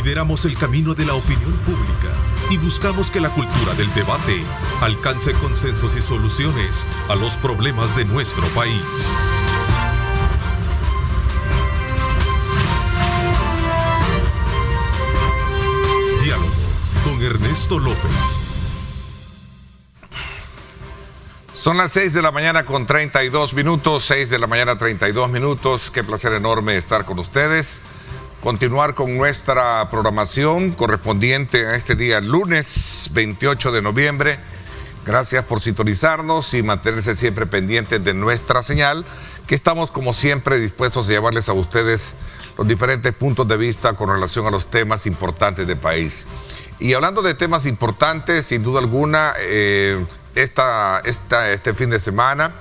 Lideramos el camino de la opinión pública y buscamos que la cultura del debate alcance consensos y soluciones a los problemas de nuestro país. Diálogo con Ernesto López. Son las 6 de la mañana con 32 minutos, 6 de la mañana 32 minutos. Qué placer enorme estar con ustedes. Continuar con nuestra programación correspondiente a este día, lunes 28 de noviembre. Gracias por sintonizarnos y mantenerse siempre pendientes de nuestra señal, que estamos como siempre dispuestos a llevarles a ustedes los diferentes puntos de vista con relación a los temas importantes del país. Y hablando de temas importantes, sin duda alguna, este fin de semana,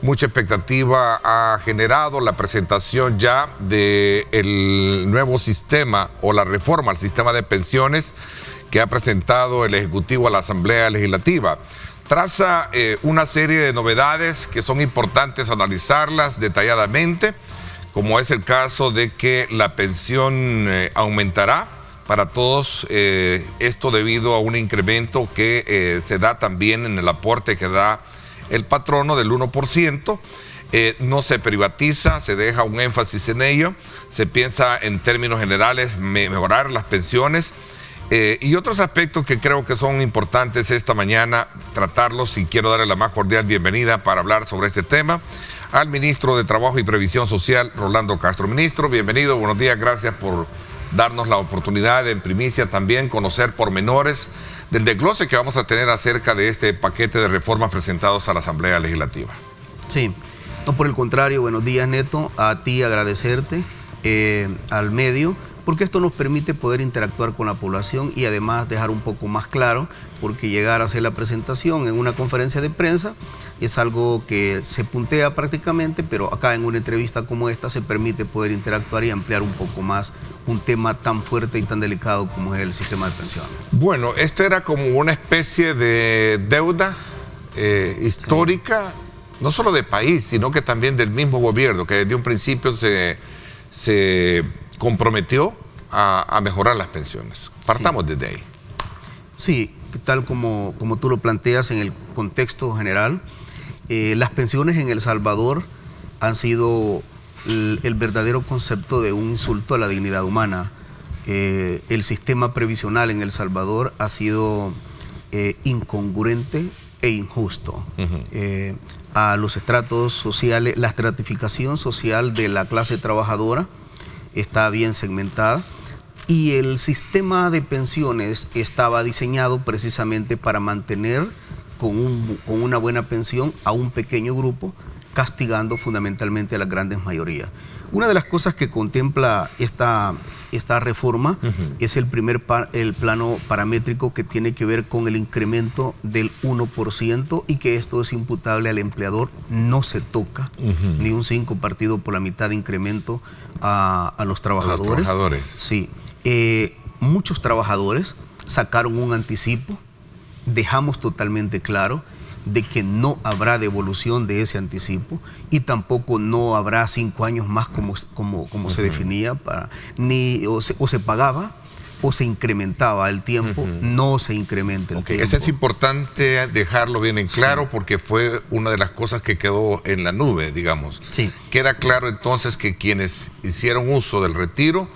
mucha expectativa ha generado la presentación ya del nuevo sistema o la reforma al sistema de pensiones que ha presentado el Ejecutivo a la Asamblea Legislativa. Traza una serie de novedades que son importantes analizarlas detalladamente, como es el caso de que la pensión aumentará para todos, esto debido a un incremento que se da también en el aporte que da el patrono del 1%, no se privatiza, se deja un énfasis en ello, se piensa en términos generales mejorar las pensiones y otros aspectos que creo que son importantes esta mañana tratarlos, y quiero darle la más cordial bienvenida para hablar sobre este tema al ministro de Trabajo y Previsión Social, Rolando Castro. Ministro, bienvenido, buenos días, gracias por darnos la oportunidad de en primicia también conocer pormenores del desglose que vamos a tener acerca de este paquete de reformas presentados a la Asamblea Legislativa. Sí, no, por el contrario, buenos días, Neto, a ti agradecerte, al medio, porque esto nos permite poder interactuar con la población y además dejar un poco más claro, porque llegar a hacer la presentación en una conferencia de prensa es algo que se puntea prácticamente, pero acá en una entrevista como esta se permite poder interactuar y ampliar un poco más un tema tan fuerte y tan delicado como es el sistema de pensiones. Bueno, esto era como una especie de deuda histórica, sí, no solo del país, sino que también del mismo gobierno, que desde un principio se comprometió a mejorar las pensiones. Partamos desde ahí. Sí, tal como tú lo planteas en el contexto general, las pensiones en El Salvador han sido el verdadero concepto de un insulto a la dignidad humana. El sistema previsional en El Salvador ha sido incongruente e injusto. A los estratos sociales, la estratificación social de la clase trabajadora está bien segmentada, y el sistema de pensiones estaba diseñado precisamente para mantener con una buena pensión a un pequeño grupo, castigando fundamentalmente a las grandes mayorías. Una de las cosas que contempla esta reforma es el plano paramétrico, que tiene que ver con el incremento del 1%, y que esto es imputable al empleador. No se toca ni un 5 partido por la mitad de incremento a los trabajadores. A los trabajadores. Sí. Muchos trabajadores sacaron un anticipo. Dejamos totalmente claro de que no habrá devolución de ese anticipo, y tampoco no habrá 5 años más como se definía, o se pagaba o se incrementaba el tiempo. No se incrementa el tiempo. Eso es importante dejarlo bien en claro, porque fue una de las cosas que quedó en la nube, digamos. Sí. Queda claro entonces que quienes hicieron uso del retiro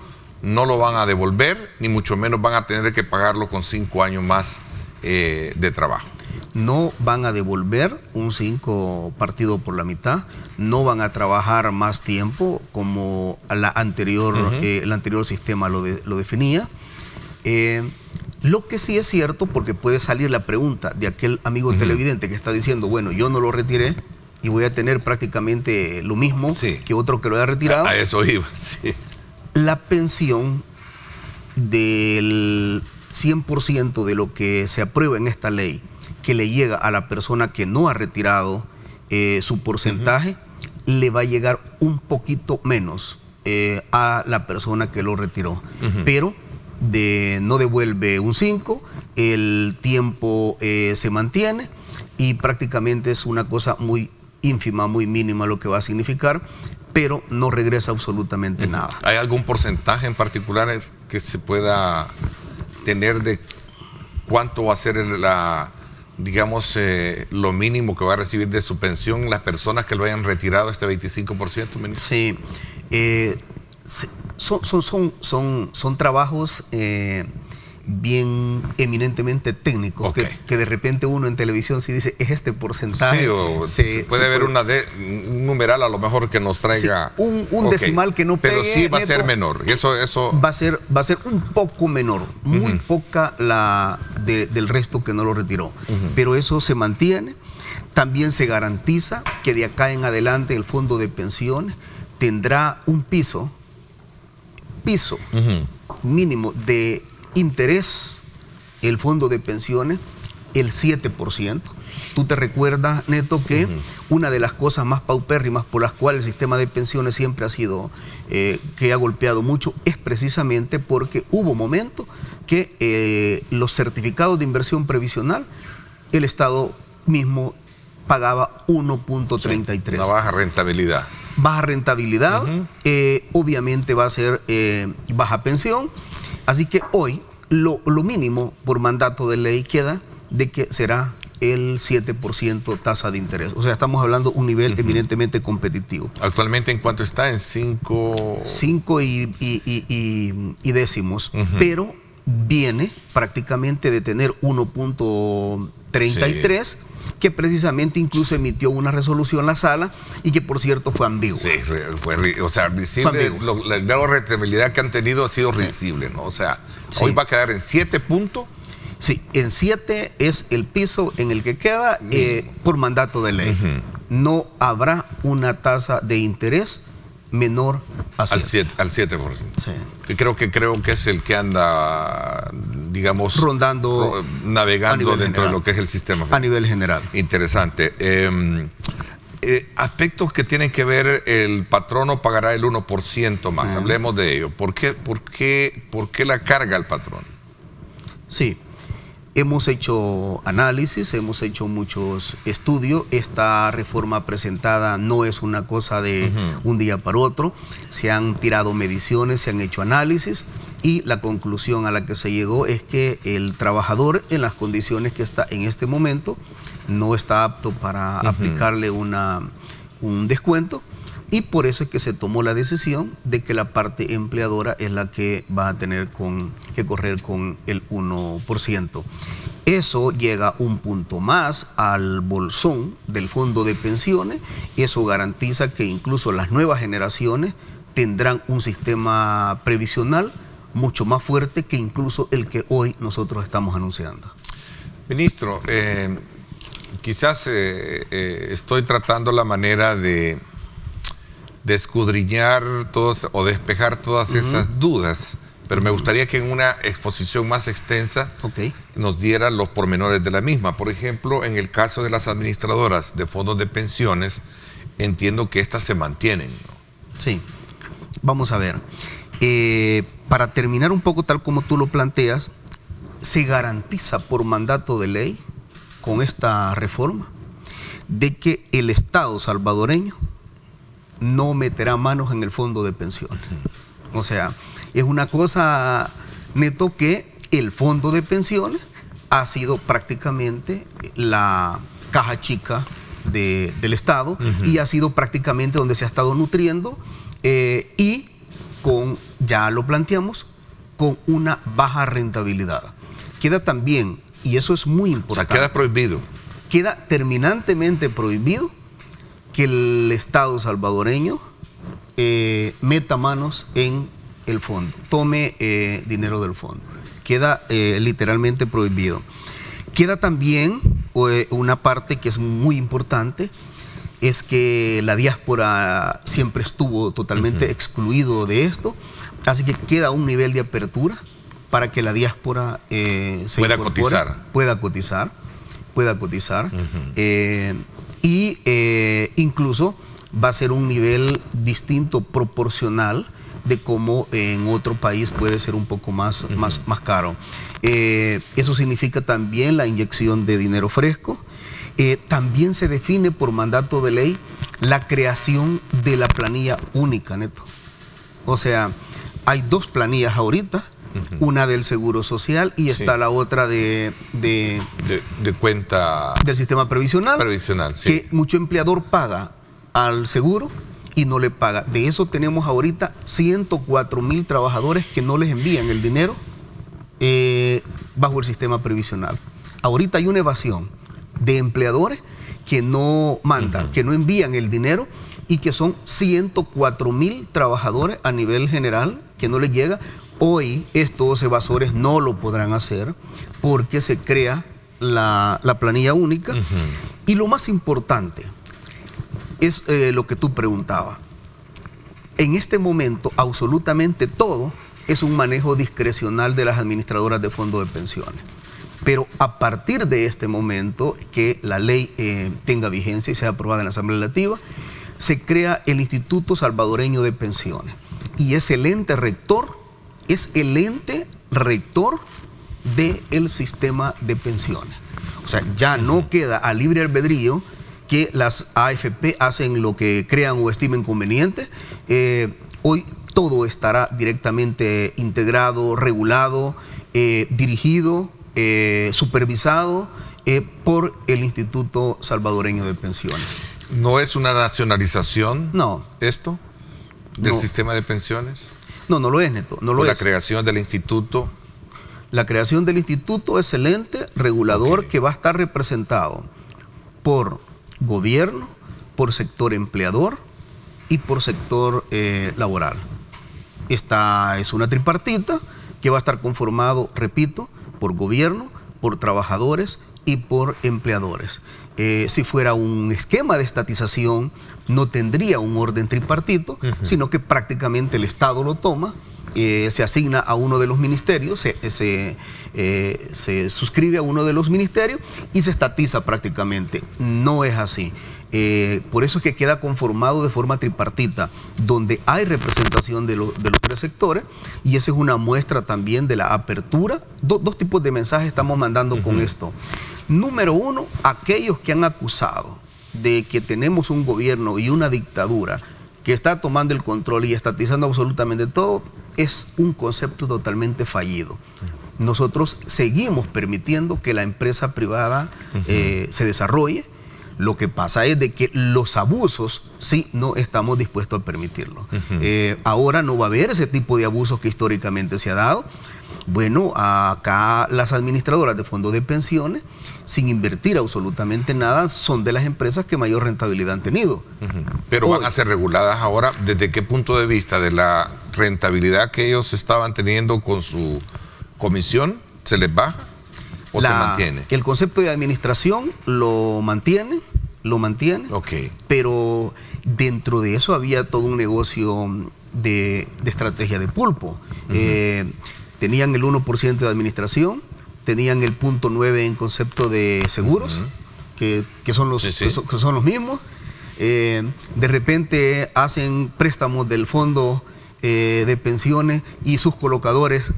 no lo van a devolver, ni mucho menos van a tener que pagarlo con 5 años más de trabajo. No van a devolver un 5 partido por la mitad, no van a trabajar más tiempo como el anterior sistema lo definía. Lo que sí es cierto, porque puede salir la pregunta de aquel amigo televidente que está diciendo, bueno, yo no lo retiré y voy a tener prácticamente lo mismo que otro que lo haya retirado. A eso iba, sí. La pensión del 100% de lo que se aprueba en esta ley, que le llega a la persona que no ha retirado su porcentaje, le va a llegar un poquito menos a la persona que lo retiró. Pero no devuelve un 5, el tiempo se mantiene, y prácticamente es una cosa muy ínfima, muy mínima lo que va a significar, pero no regresa absolutamente nada. ¿Hay algún porcentaje en particular que se pueda tener de cuánto va a ser digamos, lo mínimo que va a recibir de su pensión las personas que lo hayan retirado este 25%, ministro? Sí, son trabajos bien eminentemente técnicos, que de repente uno en televisión sí dice, es este porcentaje. Sí, o puede haber un numeral a lo mejor que nos traiga... Sí, un decimal que no pegue. Pero sí va a ser menor. Eso va a ser un poco menor, muy poca del resto que no lo retiró. Pero eso se mantiene. También se garantiza que de acá en adelante el fondo de pensiones tendrá un piso mínimo de interés, el fondo de pensiones, el 7%. Tú te recuerdas, Neto, que una de las cosas más paupérrimas por las cuales el sistema de pensiones siempre ha sido, que ha golpeado mucho, es precisamente porque hubo momentos que los certificados de inversión previsional, el Estado mismo pagaba 1.33. Una baja rentabilidad. Baja rentabilidad, obviamente va a ser baja pensión. Así que hoy lo mínimo por mandato de ley queda de que será el 7% tasa de interés. O sea, estamos hablando de un nivel eminentemente competitivo. ¿Actualmente en cuánto está? En 5... 5 y décimos, pero viene prácticamente de tener 1.33, sí, que precisamente incluso emitió una resolución la sala y que por cierto fue ambigua. Sí, o sea, risible, la grado de rentabilidad que han tenido ha sido risible, ¿no? O sea, sí, hoy va a quedar en 7 puntos. Sí, en 7 es el piso en el que queda por mandato de ley. No habrá una tasa de interés menor a 7. Al 7%. Sí. Creo que es el que anda, digamos, rondando, navegando dentro de lo que es el sistema. A nivel general. Interesante. Aspectos que tienen que ver, el patrono pagará el 1% más. Hablemos de ello. ¿Por qué la carga el patrono? Sí. Hemos hecho análisis, hemos hecho muchos estudios. Esta reforma presentada no es una cosa de un día para otro. Se han tirado mediciones, se han hecho análisis y la conclusión a la que se llegó es que el trabajador en las condiciones que está en este momento no está apto para aplicarle un descuento. Y por eso es que se tomó la decisión de que la parte empleadora es la que va a tener que correr con el 1%. Eso llega un punto más al bolsón del fondo de pensiones. Eso garantiza que incluso las nuevas generaciones tendrán un sistema previsional mucho más fuerte que incluso el que hoy nosotros estamos anunciando. Ministro, quizás estoy tratando la manera de escudriñar o despejar todas esas dudas, pero me gustaría que en una exposición más extensa nos diera los pormenores de la misma. Por ejemplo, en el caso de las administradoras de fondos de pensiones, entiendo que estas se mantienen, ¿no? Sí, vamos a ver. Para terminar un poco tal como tú lo planteas, se garantiza por mandato de ley con esta reforma de que el Estado salvadoreño no meterá manos en el fondo de pensiones. O sea, es una cosa, Neto, que el fondo de pensiones ha sido prácticamente la caja chica del Estado y ha sido prácticamente donde se ha estado nutriendo y ya lo planteamos, con una baja rentabilidad. Queda también, y eso es muy importante. O sea, queda prohibido. Queda terminantemente prohibido que el Estado salvadoreño meta manos en el fondo, tome dinero del fondo. Queda literalmente prohibido. Queda también una parte que es muy importante, es que la diáspora siempre estuvo totalmente excluido de esto, así que queda un nivel de apertura para que la diáspora pueda cotizar. Pueda cotizar. Incluso va a ser un nivel distinto, proporcional, de cómo en otro país puede ser un poco más caro. Eso significa también la inyección de dinero fresco. También se define por mandato de ley la creación de la planilla única, Neto. O sea, hay 2 planillas ahorita, una del Seguro Social y está la otra de cuenta del sistema previsional, sí, que mucho empleador paga al seguro y no le paga. De eso tenemos ahorita 104,000 trabajadores que no les envían el dinero bajo el sistema previsional. Ahorita hay una evasión de empleadores que no mandan, que no envían el dinero, y que son 104,000 trabajadores a nivel general que no les llega. Hoy estos evasores no lo podrán hacer porque se crea la planilla única. Y lo más importante es lo que tú preguntabas. En este momento absolutamente todo es un manejo discrecional de las administradoras de fondos de pensiones. Pero a partir de este momento que la ley tenga vigencia y sea aprobada en la Asamblea Legislativa, se crea el Instituto Salvadoreño de Pensiones. Y es el ente rector, del sistema de pensiones. O sea, ya no queda a libre albedrío que las AFP hacen lo que crean o estimen conveniente. Hoy todo estará directamente integrado, regulado, dirigido, supervisado por el Instituto Salvadoreño de Pensiones. ¿No es una nacionalización? No. ¿Esto? ¿Del sistema de pensiones? No, no lo es, Neto. No lo es. ¿La creación del instituto? La creación del instituto es el ente regulador que va a estar representado por gobierno, por sector empleador y por sector laboral. Esta es una tripartita que va a estar conformado, repito, por gobierno, por trabajadores y por empleadores. Si fuera un esquema de estatización, no tendría un orden tripartito, sino que prácticamente el Estado lo toma, se asigna a uno de los ministerios, se suscribe a uno de los ministerios y se estatiza prácticamente. No es así. Por eso es que queda conformado de forma tripartita, donde hay representación de los 3 sectores, y esa es una muestra también de la apertura. Dos tipos de mensajes estamos mandando con esto. Número 1, aquellos que han acusado de que tenemos un gobierno y una dictadura que está tomando el control y estatizando absolutamente todo, es un concepto totalmente fallido. Nosotros seguimos permitiendo que la empresa privada se desarrolle. Lo que pasa es de que los abusos sí no estamos dispuestos a permitirlo. Ahora no va a haber ese tipo de abusos que históricamente se ha dado. Bueno, acá las administradoras de fondos de pensiones, sin invertir absolutamente nada, son de las empresas que mayor rentabilidad han tenido. Pero van a ser reguladas ahora, ¿desde qué punto de vista? ¿De la rentabilidad que ellos estaban teniendo con su comisión? ¿Se les baja o se mantiene? El concepto de administración lo mantiene, pero dentro de eso había todo un negocio de estrategia de pulpo. Tenían el 1% de administración, tenían el 0.9 en concepto de seguros, que son los mismos. De repente hacen préstamos del fondo de pensiones y sus colocadores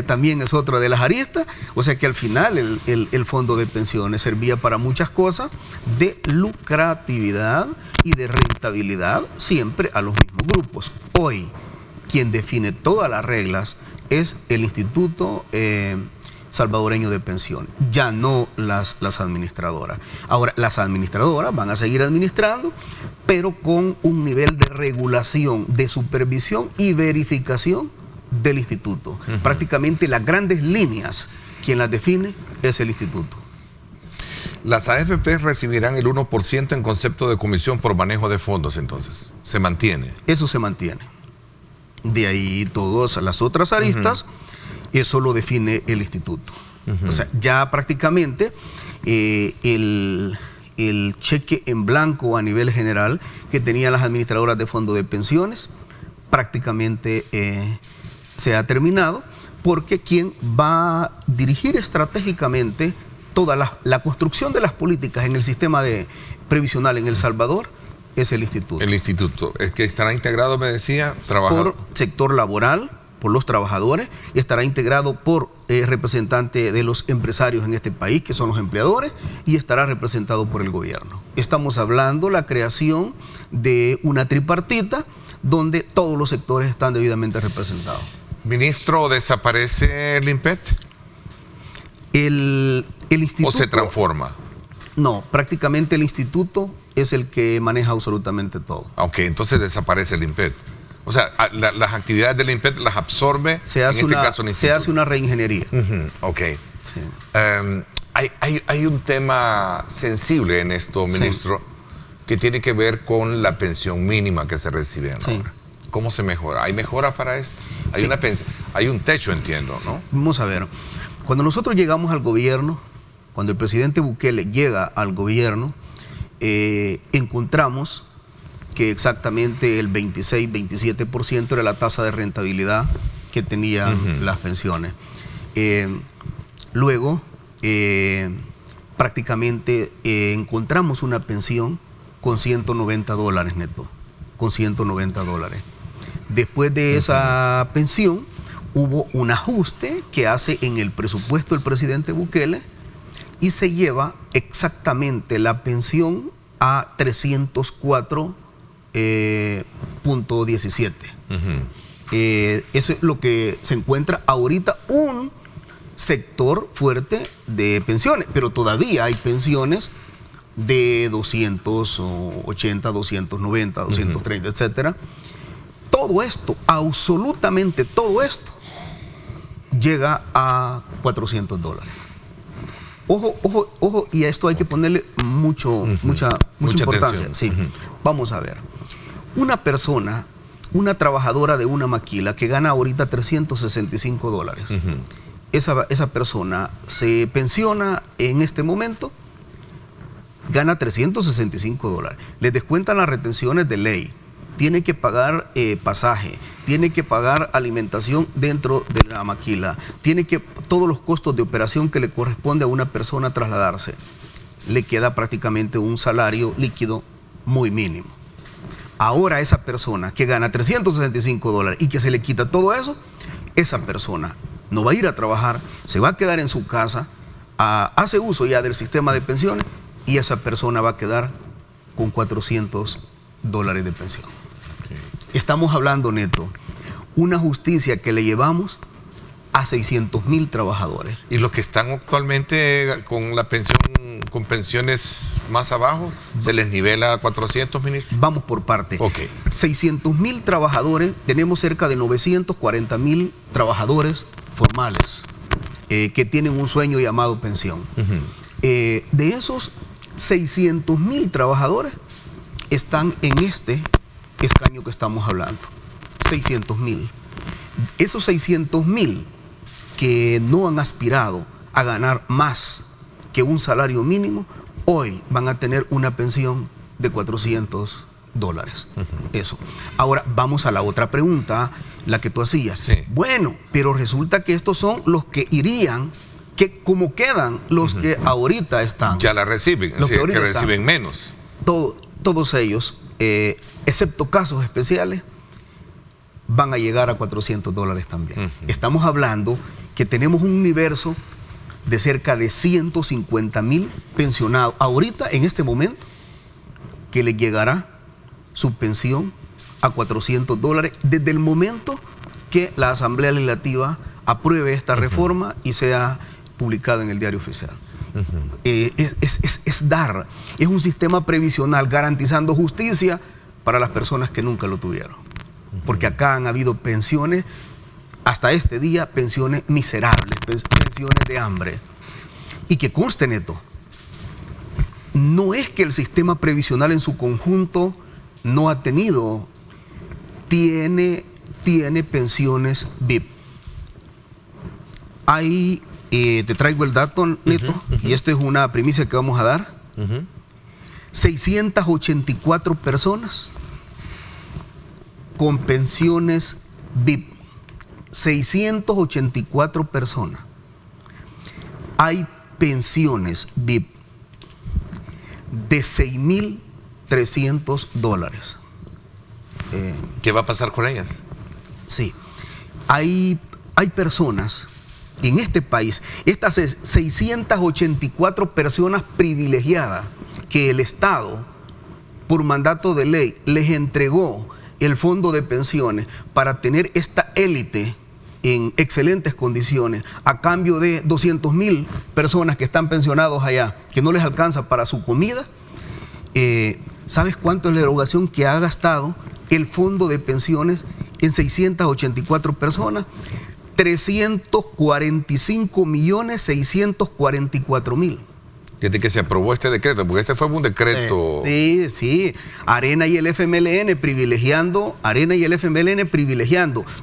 también es otra de las aristas. O sea que al final el fondo de pensiones servía para muchas cosas de lucratividad y de rentabilidad, siempre a los mismos grupos. Hoy, quien define todas las reglas es el Instituto Salvadoreño de Pensiones, ya no las administradoras. Ahora, las administradoras van a seguir administrando, pero con un nivel de regulación, de supervisión y verificación del instituto. Prácticamente las grandes líneas, quien las define es el instituto. Las AFP recibirán el 1% en concepto de comisión por manejo de fondos, entonces. ¿Se mantiene? Eso se mantiene. De ahí todas las otras aristas, eso lo define el instituto. O sea, ya prácticamente el cheque en blanco a nivel general que tenían las administradoras de fondos de pensiones prácticamente se ha terminado, porque quien va a dirigir estratégicamente toda la construcción de las políticas en el sistema previsional en El Salvador es el instituto. El instituto, es que estará integrado, me decía, por sector laboral, los trabajadores, y estará integrado por representantes de los empresarios en este país, que son los empleadores, y estará representado por el gobierno. Estamos hablando de la creación de una tripartita donde todos los sectores están debidamente representados. Ministro, ¿desaparece el INPET? El instituto, ¿O se transforma? No, prácticamente el instituto es el que maneja absolutamente todo. Ok, entonces desaparece el INPET. O sea, las actividades del INPET las absorbe, se hace una reingeniería. Ok. Sí. Hay un tema sensible en esto, ministro, que tiene que ver con la pensión mínima que se recibe ahora. ¿Cómo se mejora? ¿Hay mejora para esto? Hay un techo, entiendo, ¿no? Vamos a ver. Cuando nosotros llegamos al gobierno, cuando el presidente Bukele llega al gobierno, encontramos que exactamente el 26-27% era la tasa de rentabilidad que tenían las pensiones. Luego, prácticamente encontramos una pensión con $190 neto, con $190. Después de esa pensión, hubo un ajuste que hace en el presupuesto del presidente Bukele y se lleva exactamente la pensión a 304.17. Eso es lo que se encuentra ahorita, un sector fuerte de pensiones, pero todavía hay pensiones de 280, 290, 230, etcétera. Todo esto, absolutamente todo esto, llega a $400. Ojo, y a esto hay que ponerle mucha importancia. Sí. Vamos a ver. Una persona, una trabajadora de una maquila que gana ahorita $365, esa persona se pensiona en este momento, gana $365. Le descuentan las retenciones de ley, tiene que pagar pasaje, tiene que pagar alimentación dentro de la maquila, tiene que todos los costos de operación que le corresponde a una persona trasladarse. Le queda prácticamente un salario líquido muy mínimo. Ahora esa persona que gana $365 y que se le quita todo eso, esa persona no va a ir a trabajar, se va a quedar en su casa, hace uso ya del sistema de pensiones y esa persona va a quedar con $400 de pensión. Estamos hablando, neto, una justicia que le llevamos a 600,000 trabajadores. ¿Y los que están actualmente con la pensión, con pensiones más abajo, se les nivela a 400, ministro? Vamos por parte. 600,000 trabajadores, tenemos cerca de 940,000 trabajadores formales que tienen un sueño llamado pensión. De esos 600,000 trabajadores están en este escaño que estamos hablando. 600,000. Esos 600,000 que no han aspirado a ganar más que un salario mínimo, hoy van a tener una pensión de $400. Eso. Ahora vamos a la otra pregunta, la que tú hacías. Sí. Bueno, pero resulta que estos son los que irían, que como quedan los que ahorita están. Ya la reciben, los que reciben menos. Todos ellos, excepto casos especiales, van a llegar a $400 también. Estamos hablando que tenemos un universo de cerca de 150,000 pensionados ahorita, en este momento, que les llegará su pensión a $400 desde el momento que la Asamblea Legislativa apruebe esta reforma y sea publicada en el Diario Oficial. Es un sistema previsional garantizando justicia para las personas que nunca lo tuvieron. Porque acá han habido pensiones, hasta este día, pensiones miserables, pensiones de hambre. Y que conste, neto, no es que el sistema previsional en su conjunto no ha tenido, tiene pensiones VIP. Hay, te traigo el dato, neto, y esto es una primicia que vamos a dar. 684 personas con pensiones VIP. 684 personas. Hay pensiones VIP de $6,300. ¿Qué va a pasar con ellas? Sí. hay personas en este país, estas 684 personas privilegiadas que el Estado, por mandato de ley, les entregó el fondo de pensiones para tener esta élite en excelentes condiciones, a cambio de 200,000 personas que están pensionados allá, que no les alcanza para su comida. ¿Sabes cuánto es la erogación que ha gastado el fondo de pensiones en 684 personas? 345,644,000. Desde que se aprobó este decreto, porque este fue un decreto. Sí. Arena y el FMLN privilegiando,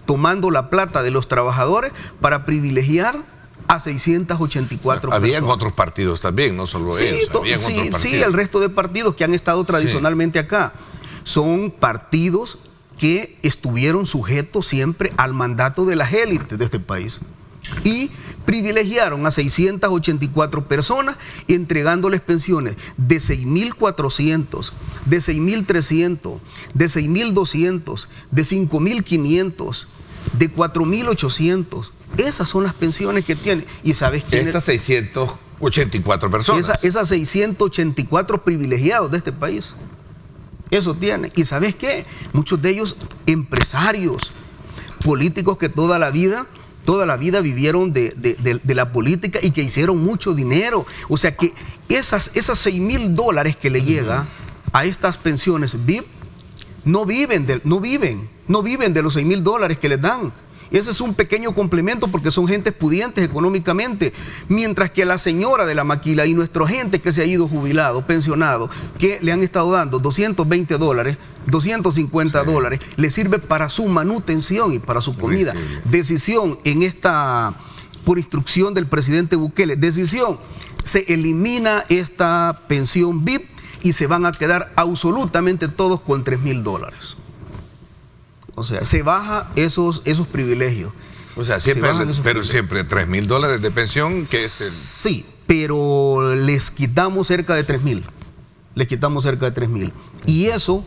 tomando la plata de los trabajadores para privilegiar a 684 Habían personas. otros partidos también, no solo ellos. Sí, el resto de partidos que han estado tradicionalmente acá. Son partidos que estuvieron sujetos siempre al mandato de las élites de este país. Y privilegiaron a 684 personas entregándoles pensiones de 6,400, de 6,300, de 6,200, de 5,500, de 4,800. Esas son las pensiones que tienen. ¿Y sabes quién? Estas 684 personas. Esas 684 privilegiados de este país. Eso tiene. ¿Y sabes qué? Muchos de ellos empresarios, políticos que toda la vida vivieron de la política y que hicieron mucho dinero. O sea que esas $6,000 que le llega a estas pensiones VIP no viven de los $6,000 que les dan. Ese es un pequeño complemento porque son gentes pudientes económicamente, mientras que la señora de la maquila y nuestra gente que se ha ido jubilado, pensionado, que le han estado dando $220, $250, le sirve para su manutención y para su comida. Decisión en esta, por instrucción del presidente Bukele, se elimina esta pensión VIP y se van a quedar absolutamente todos con $3,000. O sea, se baja esos privilegios. O sea, siempre $3,000 de pensión, que es Sí, pero les quitamos cerca de 3,000. Y eso,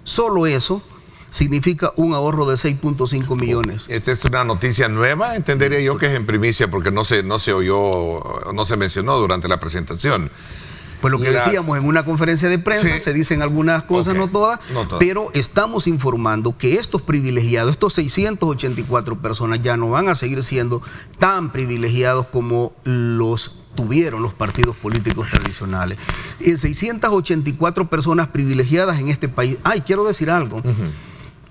solo eso, significa un ahorro de 6.5 millones. Esta es una noticia nueva, entendería yo que es en primicia, porque no se oyó, no se mencionó durante la presentación. Pues lo que decíamos en una conferencia de prensa, se dicen algunas cosas, no todas, pero estamos informando que estos privilegiados, estos 684 personas ya no van a seguir siendo tan privilegiados como los tuvieron los partidos políticos tradicionales. En 684 personas privilegiadas en este país. Quiero decir algo.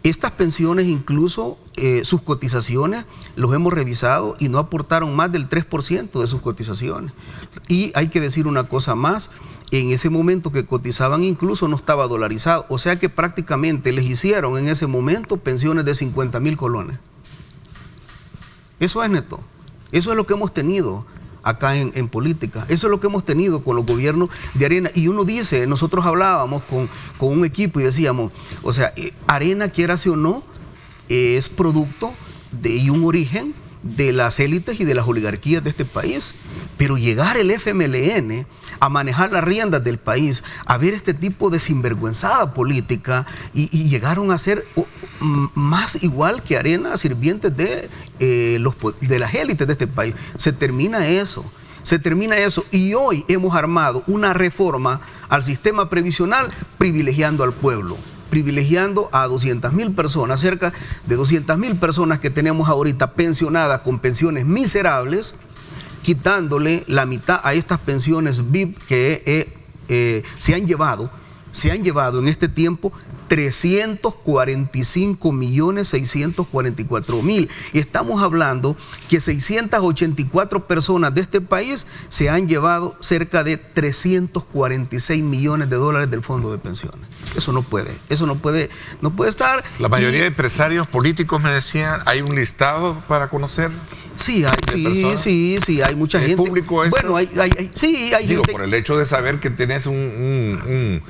Estas pensiones, incluso sus cotizaciones, los hemos revisado y no aportaron más del 3% de sus cotizaciones. Y hay que decir una cosa más, en ese momento que cotizaban incluso no estaba dolarizado, o sea que prácticamente les hicieron en ese momento pensiones de 50,000 colones. Eso es neto, eso es lo que hemos tenido acá en política, eso es lo que hemos tenido con los gobiernos de Arena. Y uno dice, nosotros hablábamos con un equipo y decíamos, o sea, Arena, quieras o no, es producto y un origen de las élites y de las oligarquías de este país, pero llegar el FMLN a manejar las riendas del país, a ver este tipo de sinvergüenzada política y llegaron a ser más igual que Arena, sirvientes de las élites de este país. Se termina eso y hoy hemos armado una reforma al sistema previsional privilegiando al pueblo, privilegiando a 200,000 personas, cerca de 200,000 personas que tenemos ahorita pensionadas con pensiones miserables, quitándole la mitad a estas pensiones VIP que se han llevado en este tiempo 345,644,000. Y estamos hablando que 684 personas de este país se han llevado cerca de $346 millones del fondo de pensiones. Eso no puede estar. La mayoría de empresarios políticos me decían, ¿hay un listado para conocer? Sí, hay mucha gente. ¿Es público eso? Bueno, hay gente. Por el hecho de saber que tenés un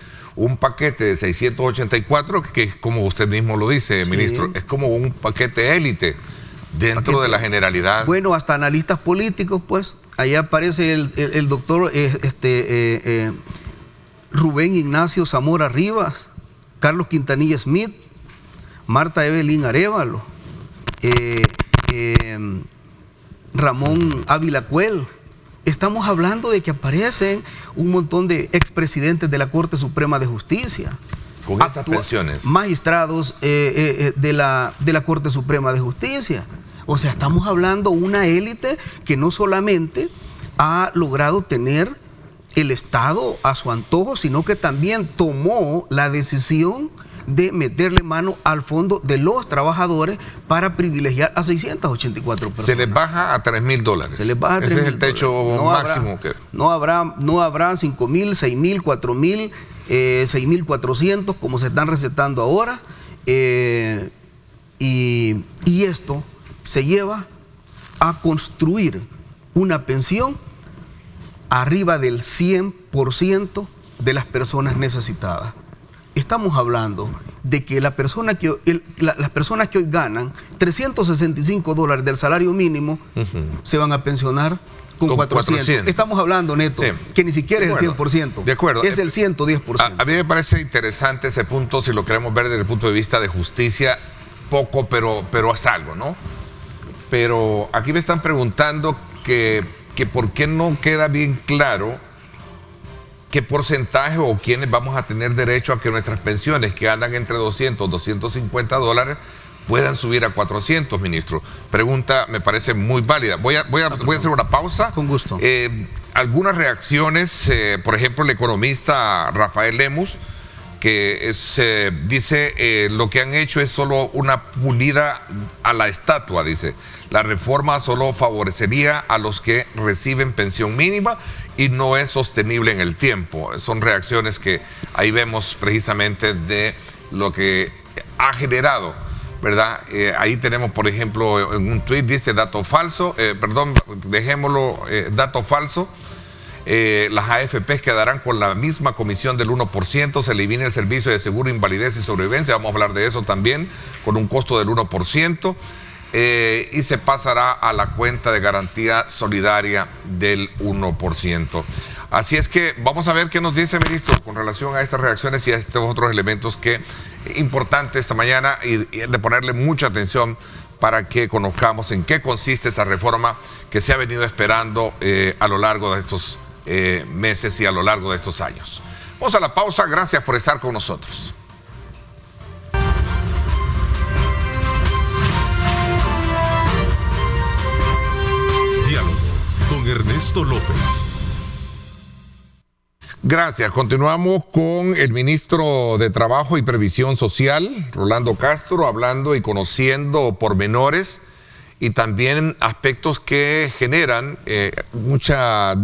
paquete de 684, que es como usted mismo lo dice, ministro, es como un paquete élite dentro de la generalidad. Bueno, hasta analistas políticos, pues, allá aparece el doctor Rubén Ignacio Zamora Rivas, Carlos Quintanilla Smith, Marta Evelyn Arévalo, Ramón Ávila Cuel. Estamos hablando de que aparecen un montón de expresidentes de la Corte Suprema de Justicia. Con estas pensiones. Magistrados de la Corte Suprema de Justicia. O sea, estamos hablando de una élite que no solamente ha logrado tener el Estado a su antojo, sino que también tomó la decisión de meterle mano al fondo de los trabajadores para privilegiar a 684 personas. Se les baja a $3,000. Se les baja a $3,000. Ese es el techo máximo. No habrá 5,000, 6,000, 4,000, 6,400 como se están recetando ahora. Y esto se lleva a construir una pensión arriba del 100% de las personas necesitadas. Estamos hablando de que las personas que hoy ganan $365 del salario mínimo se van a pensionar con 400. Estamos hablando, Neto, que ni siquiera es el 100%. De acuerdo. Es el 110%. A mí me parece interesante ese punto, si lo queremos ver desde el punto de vista de justicia, poco, pero es algo, ¿no? Pero aquí me están preguntando que por qué no queda bien claro qué porcentaje o quiénes vamos a tener derecho a que nuestras pensiones, que andan entre $200, $250, puedan subir a 400, ministro. Pregunta me parece muy válida. Voy a hacer una pausa. Con gusto. Algunas reacciones, por ejemplo, el economista Rafael Lemus, que dice lo que han hecho es solo una pulida a la estatua, dice. La reforma solo favorecería a los que reciben pensión mínima y no es sostenible en el tiempo. Son reacciones que ahí vemos precisamente de lo que ha generado, ¿verdad? Ahí tenemos, por ejemplo, en un tuit dice dato falso, dato falso. Las AFPs quedarán con la misma comisión del 1%, se elimina el servicio de seguro, invalidez y sobrevivencia, vamos a hablar de eso también, con un costo del 1%, y se pasará a la cuenta de garantía solidaria del 1%. Así es que vamos a ver qué nos dice el ministro con relación a estas reacciones y a estos otros elementos que importante esta mañana y de ponerle mucha atención para que conozcamos en qué consiste esta reforma que se ha venido esperando a lo largo de estos meses y a lo largo de estos años. Vamos a la pausa, gracias por estar con nosotros. Diálogo con Ernesto López. Gracias. Continuamos con el ministro de Trabajo y Previsión Social, Rolando Castro, hablando y conociendo pormenores y también aspectos que generan muchas,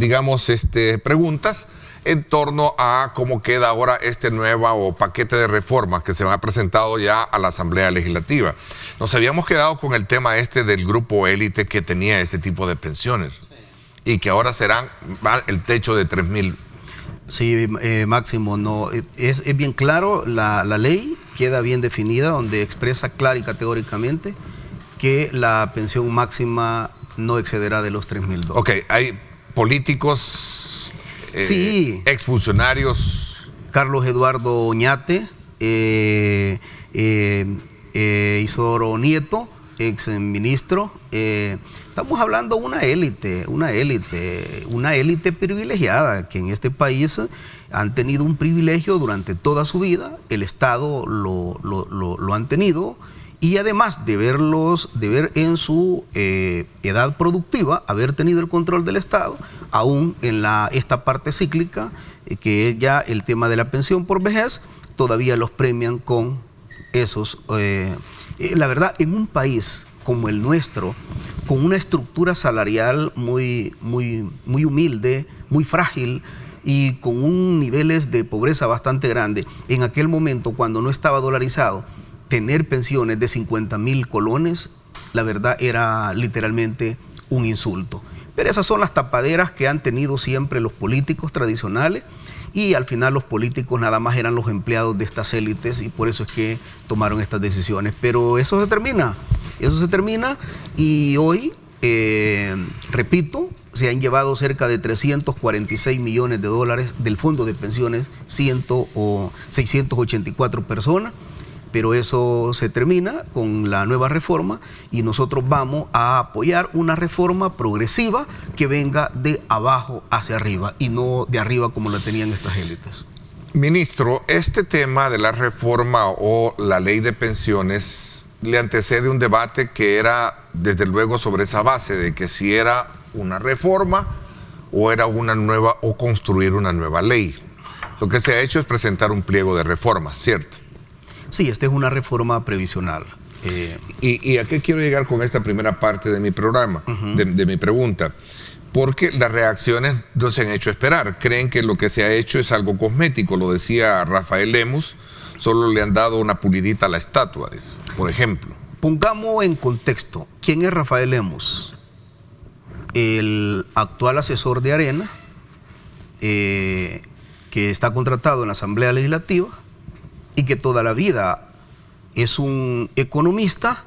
preguntas en torno a cómo queda ahora este nuevo paquete de reformas que se ha presentado ya a la Asamblea Legislativa. Nos habíamos quedado con el tema del grupo élite que tenía este tipo de pensiones y que ahora serán el techo de 3,000. Sí, Máximo, no, es bien claro, la ley queda bien definida, donde expresa clara y categóricamente que la pensión máxima no excederá de los $3,000. Ok, hay políticos, sí, exfuncionarios. Carlos Eduardo Oñate, Isidoro Nieto, ex ministro. Estamos hablando de una élite privilegiada que en este país han tenido un privilegio durante toda su vida, el Estado lo han tenido, y además de ver en su edad productiva, haber tenido el control del Estado, aún en esta parte cíclica, que es ya el tema de la pensión por vejez, todavía los premian con esos. La verdad, en un país como el nuestro, con una estructura salarial muy humilde, muy frágil y con niveles de pobreza bastante grande, en aquel momento cuando no estaba dolarizado, tener pensiones de 50,000 colones, la verdad era literalmente un insulto. Pero esas son las tapaderas que han tenido siempre los políticos tradicionales, y al final los políticos nada más eran los empleados de estas élites, y por eso es que tomaron estas decisiones. Pero eso se termina, y hoy, repito, se han llevado cerca de $346 millones del fondo de pensiones, 684 personas. pero eso se termina con la nueva reforma y nosotros vamos a apoyar una reforma progresiva que venga de abajo hacia arriba y no de arriba como la tenían estas élites. Ministro, este tema de la reforma o la ley de pensiones le antecede un debate que era desde luego sobre esa base de que si era una reforma o era una nueva o construir una nueva ley. Lo que se ha hecho es presentar un pliego de reforma, ¿cierto? Sí, esta es una reforma previsional. ¿Y a qué quiero llegar con esta primera parte de mi programa, de mi pregunta? Porque las reacciones no se han hecho esperar. Creen que lo que se ha hecho es algo cosmético, lo decía Rafael Lemus, solo le han dado una pulidita a la estatua, por ejemplo. Pongamos en contexto, ¿quién es Rafael Lemus? El actual asesor de Arena, que está contratado en la Asamblea Legislativa y que toda la vida es un economista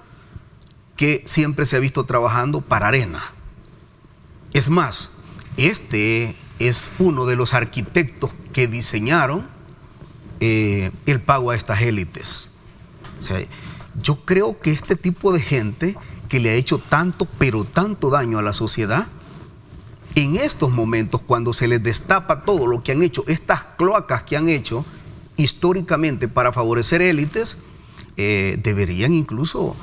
que siempre se ha visto trabajando para Arena. Es más, este es uno de los arquitectos que diseñaron el pago a estas élites. O sea, yo creo que este tipo de gente que le ha hecho tanto, pero tanto daño a la sociedad, en estos momentos, cuando se les destapa todo lo que han hecho, estas cloacas que han hecho históricamente para favorecer élites, deberían incluso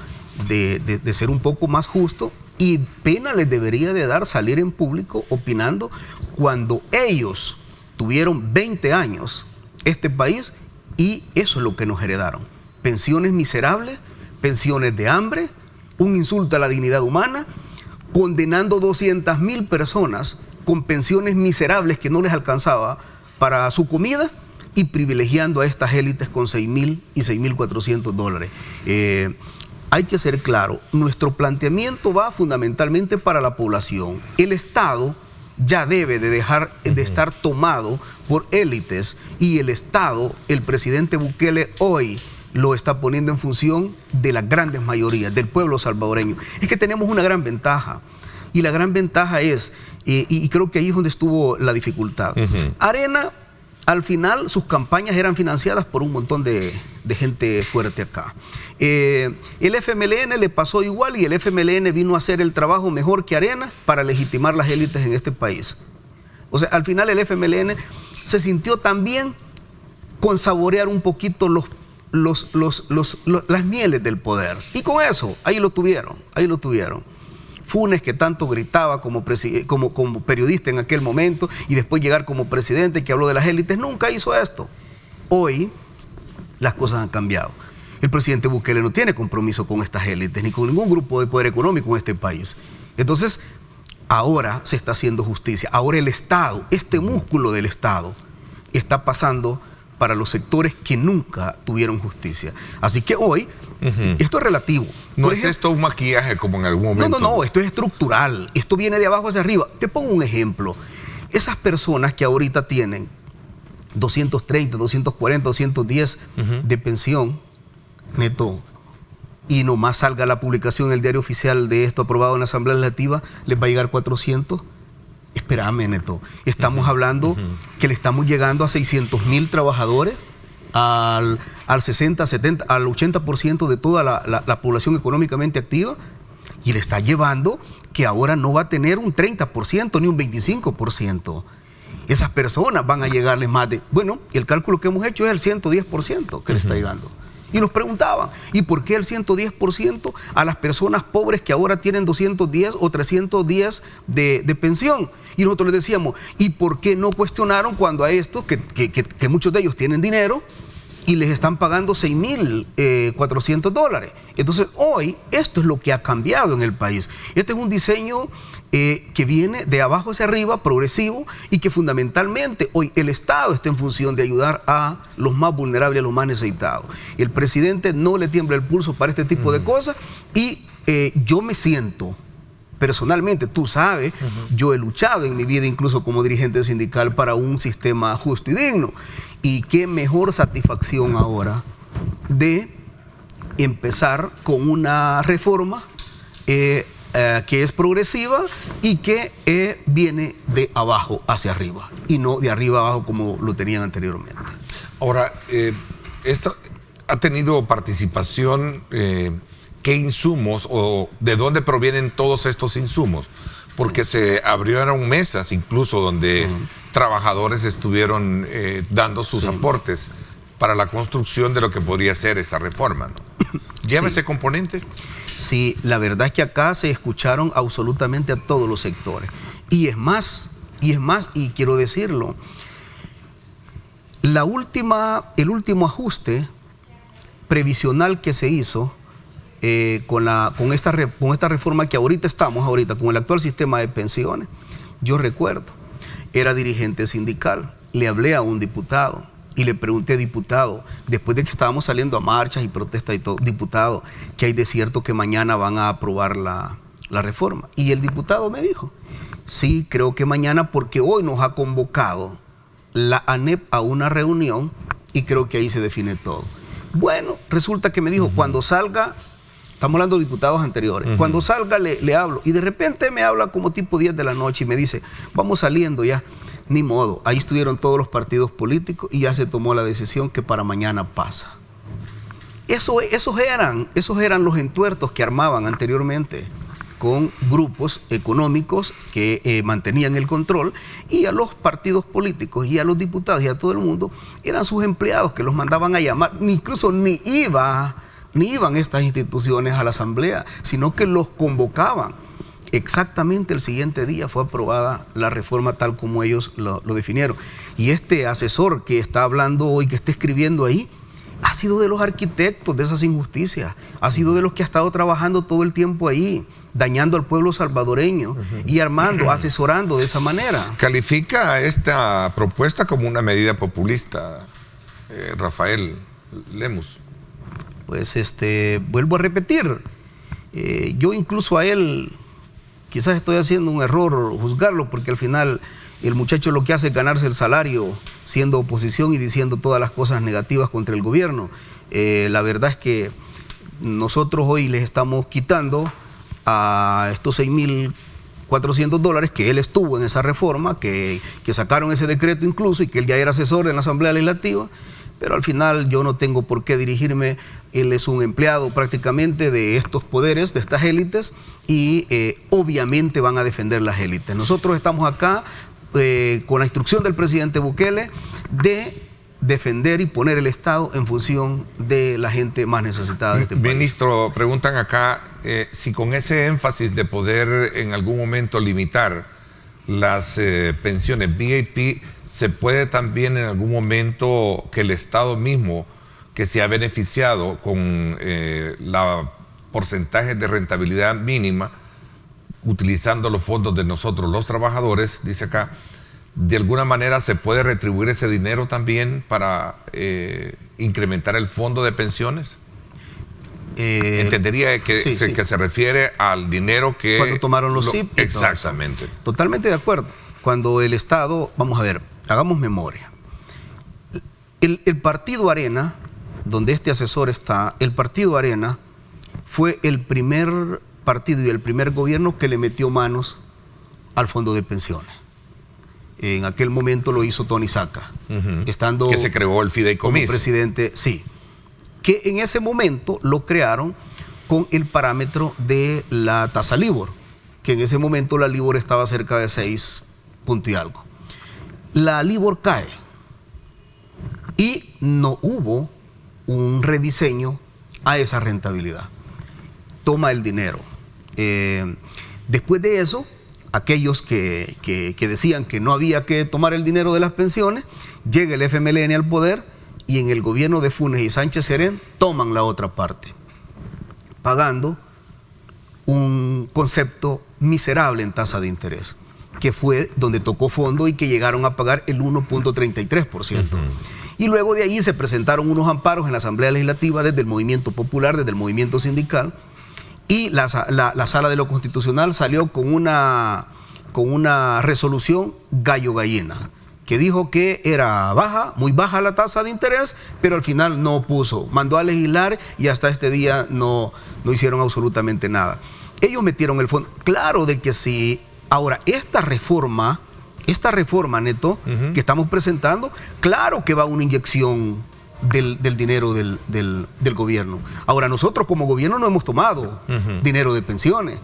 de ser un poco más justos y pena les debería de dar salir en público opinando cuando ellos tuvieron 20 años este país y eso es lo que nos heredaron. Pensiones miserables, pensiones de hambre, un insulto a la dignidad humana, condenando 200,000 personas con pensiones miserables que no les alcanzaba para su comida y privilegiando a estas élites con $6,000 y $6,400. Hay que ser claro, nuestro planteamiento va fundamentalmente para la población. El Estado ya debe de dejar de estar tomado por élites y el Estado, el presidente Bukele hoy lo está poniendo en función de las grandes mayorías, del pueblo salvadoreño. Es que tenemos una gran ventaja y la gran ventaja es, y creo que ahí es donde estuvo la dificultad. Arena, al final, sus campañas eran financiadas por un montón de gente fuerte acá. El FMLN le pasó igual y el FMLN vino a hacer el trabajo mejor que Arena para legitimar las élites en este país. O sea, al final el FMLN se sintió también con saborear un poquito las mieles del poder. Y con eso, ahí lo tuvieron. Funes, que tanto gritaba como periodista en aquel momento y después llegar como presidente que habló de las élites, nunca hizo esto. Hoy las cosas han cambiado. El presidente Bukele no tiene compromiso con estas élites ni con ningún grupo de poder económico en este país. Entonces, ahora se está haciendo justicia. Ahora el Estado, este músculo del Estado, está pasando para los sectores que nunca tuvieron justicia. Así que hoy, esto es relativo. ¿No es esto un maquillaje como en algún momento? No, esto es estructural. Esto viene de abajo hacia arriba. Te pongo un ejemplo. Esas personas que ahorita tienen 230, 240, 210 de pensión neto y nomás salga la publicación en el diario oficial de esto aprobado en la Asamblea Legislativa, les va a llegar 400. Espérame, Neto. Estamos hablando que le estamos llegando a 600,000 trabajadores, al 60, 70, al 80% de toda la población económicamente activa, y le está llevando que ahora no va a tener un 30% ni un 25%. Esas personas van a llegarles más de... Bueno, el cálculo que hemos hecho es el 110% que le está llegando. Y nos preguntaban, ¿y por qué el 110% a las personas pobres que ahora tienen 210 o 310 de pensión? Y nosotros les decíamos, ¿y por qué no cuestionaron cuando a estos, que muchos de ellos tienen dinero, y les están pagando $6,400? Entonces, hoy, esto es lo que ha cambiado en el país. Este es un diseño que viene de abajo hacia arriba, progresivo, y que fundamentalmente hoy el Estado está en función de ayudar a los más vulnerables, a los más necesitados. El presidente no le tiembla el pulso para este tipo de cosas, y yo me siento, personalmente, tú sabes, yo he luchado en mi vida, incluso como dirigente sindical, para un sistema justo y digno. Y qué mejor satisfacción ahora de empezar con una reforma que es progresiva y que viene de abajo hacia arriba y no de arriba abajo como lo tenían anteriormente. Ahora, ha tenido participación, ¿qué insumos o de dónde provienen todos estos insumos? Porque se abrieron mesas incluso donde trabajadores estuvieron dando sus aportes para la construcción de lo que podría ser esta reforma, ¿no? ¿Llévese componentes? Sí, la verdad es que acá se escucharon absolutamente a todos los sectores. Y es más, y quiero decirlo, el último ajuste previsional que se hizo con esta reforma que ahorita con el actual sistema de pensiones, yo recuerdo, era dirigente sindical, le hablé a un diputado y le pregunté, diputado, después de que estábamos saliendo a marchas y protestas y todo, diputado, ¿qué hay de cierto que mañana van a aprobar la reforma? Y el diputado me dijo, sí, creo que mañana, porque hoy nos ha convocado la ANEP a una reunión y creo que ahí se define todo. Bueno, resulta que me dijo, cuando salga, estamos hablando de diputados anteriores, cuando salga le hablo, y de repente me habla como tipo 10 de la noche y me dice, vamos saliendo ya. Ni modo, ahí estuvieron todos los partidos políticos y ya se tomó la decisión que para mañana pasa. Esos eran los entuertos que armaban anteriormente con grupos económicos que mantenían el control, y a los partidos políticos y a los diputados y a todo el mundo eran sus empleados que los mandaban a llamar, incluso ni iban estas instituciones a la asamblea, sino que los convocaban. Exactamente el siguiente día fue aprobada la reforma tal como ellos lo definieron. Y este asesor que está hablando hoy, que está escribiendo ahí, ha sido de los arquitectos de esas injusticias, ha sido de los que ha estado trabajando todo el tiempo ahí, dañando al pueblo salvadoreño y armando, asesorando de esa manera. ¿Califica esta propuesta como una medida populista, Rafael Lemus? Pues vuelvo a repetir, yo incluso a él, quizás estoy haciendo un error juzgarlo, porque al final el muchacho lo que hace es ganarse el salario siendo oposición y diciendo todas las cosas negativas contra el gobierno. La verdad es que nosotros hoy les estamos quitando a estos $6,400 que él estuvo en esa reforma, que sacaron ese decreto incluso, y que él ya era asesor en la Asamblea Legislativa, pero al final yo no tengo por qué dirigirme. Él es un empleado prácticamente de estos poderes, de estas élites, y obviamente van a defender las élites. Nosotros estamos acá con la instrucción del presidente Bukele de defender y poner el Estado en función de la gente más necesitada de este país. Ministro, preguntan acá si con ese énfasis de poder en algún momento limitar las pensiones VIP, se puede también en algún momento que el Estado mismo, que se ha beneficiado con la porcentaje de rentabilidad mínima, utilizando los fondos de nosotros los trabajadores, dice acá, de alguna manera se puede retribuir ese dinero también para incrementar el fondo de pensiones? Entendería que, que se refiere al dinero que... Cuando tomaron los CIP. Exactamente. Totalmente de acuerdo. Cuando el Estado, vamos a ver, hagamos memoria. El Partido Arena, donde este asesor está, el Partido Arena fue el primer partido y el primer gobierno que le metió manos al fondo de pensiones. En aquel momento lo hizo Tony Saca, estando... Que se creó el fideicomiso. Como presidente, sí. Que en ese momento lo crearon con el parámetro de la tasa LIBOR, que en ese momento la LIBOR estaba cerca de 6 puntos y algo. La LIBOR cae y no hubo un rediseño a esa rentabilidad. Toma el dinero. Después de eso, aquellos que decían que no había que tomar el dinero de las pensiones, llega el FMLN al poder y en el gobierno de Funes y Sánchez Serén toman la otra parte, pagando un concepto miserable en tasa de interés, que fue donde tocó fondo y que llegaron a pagar el 1.33%. Y luego de ahí se presentaron unos amparos en la Asamblea Legislativa desde el movimiento popular, desde el movimiento sindical, y la Sala de lo Constitucional salió con una resolución gallo-gallina, que dijo que era baja, muy baja la tasa de interés, pero al final no puso, mandó a legislar y hasta este día no hicieron absolutamente nada. Ellos metieron el fondo, claro de que sí. Ahora, esta reforma, Neto, que estamos presentando, claro que va una inyección del dinero del gobierno. Ahora, nosotros como gobierno no hemos tomado dinero de pensiones.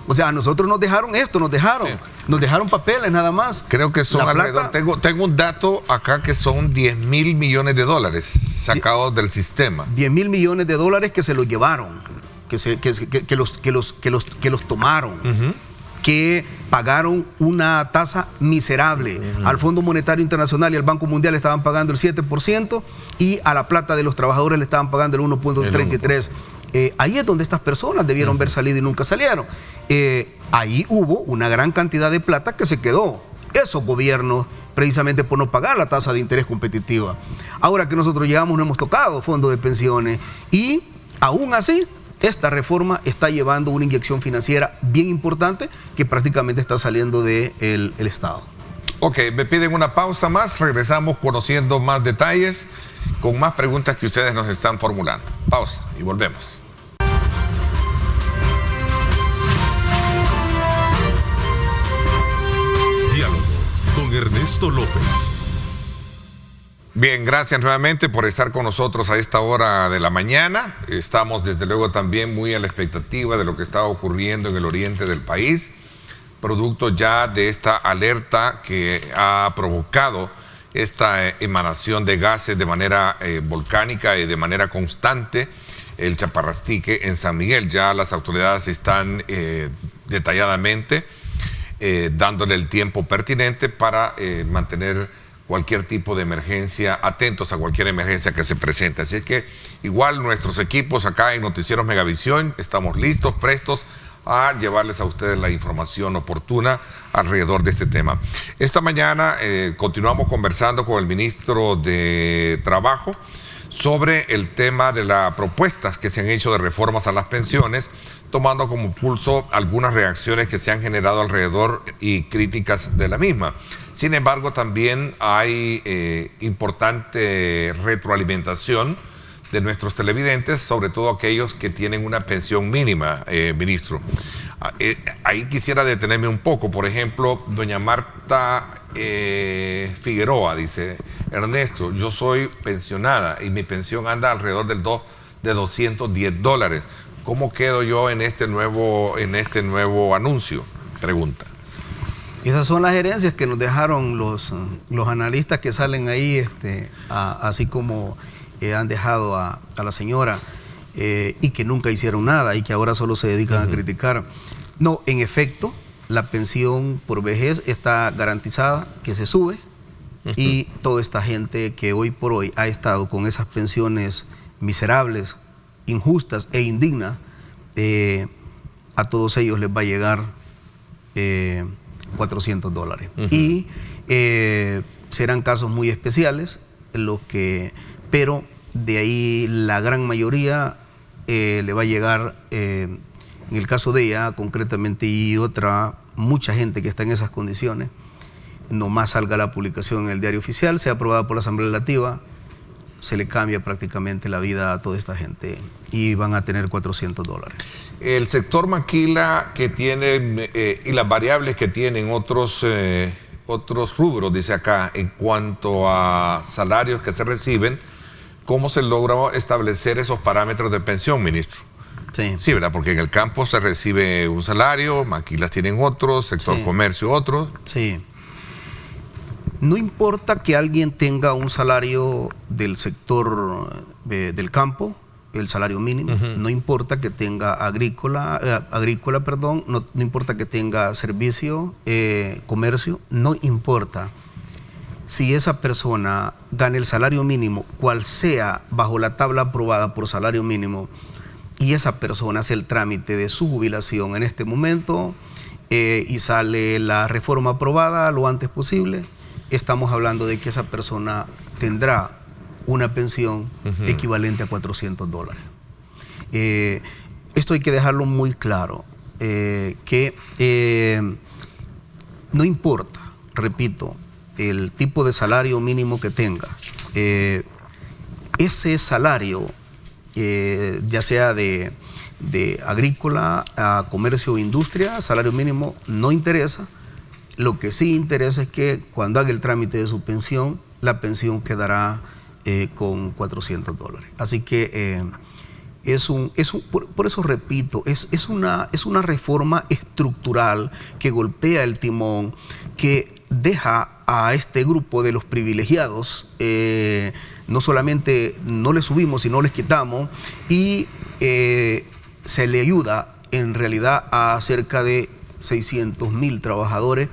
O sea, a nosotros nos dejaron esto, nos dejaron papeles nada más. Creo que son alrededor, tengo un dato acá que son 10.000 millones de dólares sacados del sistema. 10.000 millones de dólares que se los llevaron, que los tomaron, que pagaron una tasa miserable. Al Fondo Monetario Internacional y al Banco Mundial estaban pagando el 7% y a la plata de los trabajadores le estaban pagando el 1.33%. Ahí es donde estas personas debieron haber salido y nunca salieron. Ahí hubo una gran cantidad de plata que se quedó. Esos gobiernos, precisamente por no pagar la tasa de interés competitiva. Ahora que nosotros llegamos, no hemos tocado fondo de pensiones y aún así esta reforma está llevando una inyección financiera bien importante que prácticamente está saliendo del Estado. Ok, me piden una pausa más, regresamos conociendo más detalles con más preguntas que ustedes nos están formulando. Pausa y volvemos. Diálogo con Ernesto López. Bien, gracias nuevamente por estar con nosotros a esta hora de la mañana. Estamos desde luego también muy a la expectativa de lo que está ocurriendo en el oriente del país, producto ya de esta alerta que ha provocado esta emanación de gases de manera volcánica y de manera constante, el Chaparrastique en San Miguel. Ya las autoridades están detalladamente dándole el tiempo pertinente para mantener cualquier tipo de emergencia, atentos a cualquier emergencia que se presente. Así es que igual nuestros equipos acá en Noticieros Megavisión estamos listos, prestos a llevarles a ustedes la información oportuna alrededor de este tema. Esta mañana continuamos conversando con el ministro de Trabajo sobre el tema de las propuestas que se han hecho de reformas a las pensiones, tomando como pulso algunas reacciones que se han generado alrededor y críticas de la misma. Sin embargo, también hay importante retroalimentación de nuestros televidentes, sobre todo aquellos que tienen una pensión mínima, ministro. Ahí quisiera detenerme un poco. Por ejemplo, doña Marta Figueroa dice: Ernesto, yo soy pensionada y mi pensión anda alrededor de $210. ¿Cómo quedo yo en este nuevo anuncio? Pregunta. Esas son las herencias que nos dejaron los analistas que salen ahí, así como han dejado a la señora y que nunca hicieron nada y que ahora solo se dedican a criticar. No, en efecto, la pensión por vejez está garantizada, que se sube, y toda esta gente que hoy por hoy ha estado con esas pensiones miserables, injustas e indignas, a todos ellos les va a llegar $400. Y serán casos muy especiales, pero de ahí la gran mayoría le va a llegar, en el caso de ella concretamente y mucha gente que está en esas condiciones, nomás salga la publicación en el Diario Oficial, sea aprobada por la Asamblea Legislativa, se le cambia prácticamente la vida a toda esta gente y van a tener $400. El sector maquila que tiene y las variables que tienen otros rubros, dice acá, en cuanto a salarios que se reciben, ¿cómo se logró establecer esos parámetros de pensión, ministro? Sí. Sí, ¿verdad? Porque en el campo se recibe un salario, maquilas tienen otros, sector comercio otros. Sí. No importa que alguien tenga un salario del sector del campo, el salario mínimo, no importa que tenga agrícola, no importa que tenga servicio, comercio, no importa. Si esa persona gana el salario mínimo, cual sea bajo la tabla aprobada por salario mínimo, y esa persona hace el trámite de su jubilación en este momento y sale la reforma aprobada lo antes posible, estamos hablando de que esa persona tendrá una pensión equivalente a $400. Esto hay que dejarlo muy claro, que no importa, repito, el tipo de salario mínimo que tenga, ese salario, ya sea de agrícola a comercio o industria, salario mínimo no interesa. Lo que sí interesa es que cuando haga el trámite de su pensión, la pensión quedará con $400. Así que por eso repito, es una reforma estructural que golpea el timón, que deja a este grupo de los privilegiados, no solamente no les subimos, sino les quitamos, y se le ayuda en realidad a cerca de 600,000 trabajadores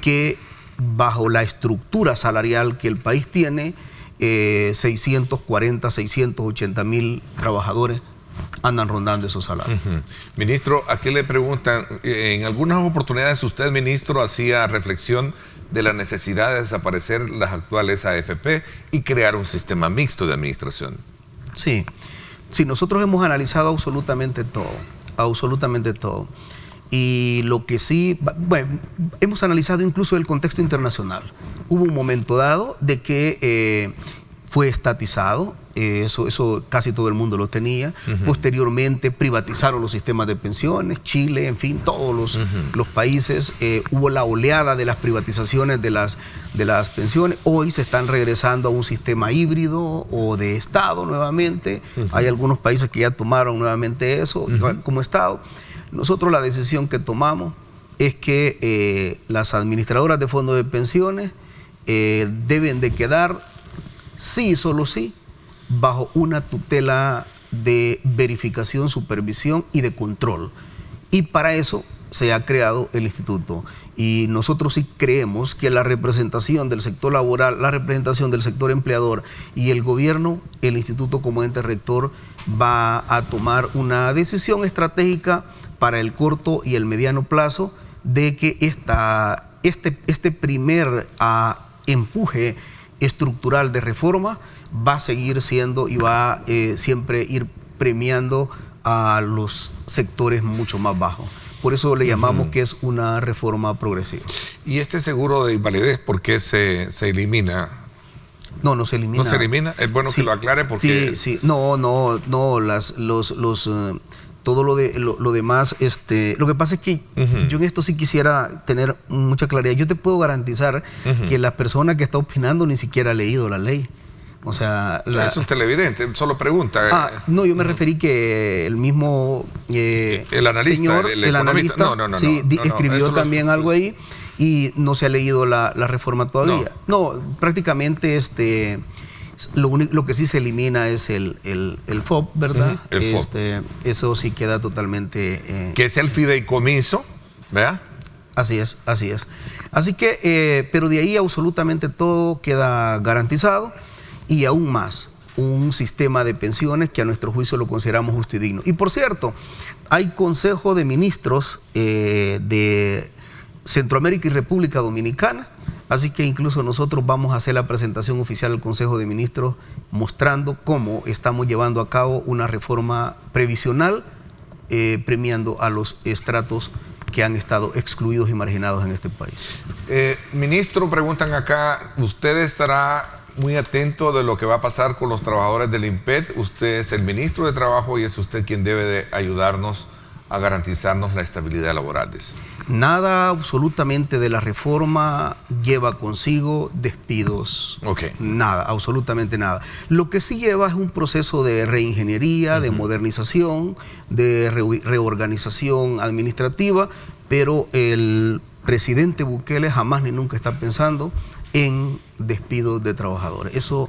que bajo la estructura salarial que el país tiene, 640, 680,000 trabajadores andan rondando esos salarios. Ministro, aquí le preguntan, en algunas oportunidades usted, ministro, hacía reflexión de la necesidad de desaparecer las actuales AFP y crear un sistema mixto de administración. Sí, nosotros hemos analizado absolutamente todo. Y lo que sí, bueno, hemos analizado incluso el contexto internacional. Hubo un momento dado de que fue estatizado, eso casi todo el mundo lo tenía. Posteriormente privatizaron los sistemas de pensiones, Chile, en fin, todos los países. Hubo la oleada de las privatizaciones de las pensiones. Hoy se están regresando a un sistema híbrido o de Estado nuevamente. Hay algunos países que ya tomaron nuevamente eso como Estado. Nosotros la decisión que tomamos es que las administradoras de fondos de pensiones deben de quedar, sí, solo sí, bajo una tutela de verificación, supervisión y de control. Y para eso se ha creado el instituto. Y nosotros sí creemos que la representación del sector laboral, la representación del sector empleador y el gobierno, el instituto como ente rector va a tomar una decisión estratégica para el corto y el mediano plazo de que este primer empuje estructural de reforma va a seguir siendo y va a siempre ir premiando a los sectores mucho más bajos. Por eso le llamamos que es una reforma progresiva. ¿Y este seguro de invalidez por qué se elimina? No se elimina. ¿No se elimina? Es bueno que lo aclare porque... Sí. No, todo lo demás, lo que pasa es que yo en esto sí quisiera tener mucha claridad. Yo te puedo garantizar que la persona que está opinando ni siquiera ha leído la ley. O sea, es un televidente, solo pregunta. No, yo me referí que el mismo el analista, señor, el analista, escribió también algo ahí y no se ha leído la reforma todavía. No, prácticamente lo que sí se elimina es el FOP, ¿verdad? El FOP. Eso sí queda totalmente... que es el fideicomiso, ¿verdad? Así es. Así que, pero de ahí absolutamente todo queda garantizado y aún más, un sistema de pensiones que a nuestro juicio lo consideramos justo y digno. Y por cierto, hay Consejo de Ministros de Centroamérica y República Dominicana. Así que incluso nosotros vamos a hacer la presentación oficial al Consejo de Ministros mostrando cómo estamos llevando a cabo una reforma previsional premiando a los estratos que han estado excluidos y marginados en este país. Ministro, preguntan acá, ¿usted estará muy atento de lo que va a pasar con los trabajadores del INPET? Usted es el ministro de Trabajo y es usted quien debe de ayudarnos a garantizarnos la estabilidad laboral. Nada absolutamente de la reforma lleva consigo despidos. Nada, absolutamente nada. Lo que sí lleva es un proceso de reingeniería, de modernización, de reorganización administrativa, pero el presidente Bukele jamás ni nunca está pensando en despidos de trabajadores. Eso,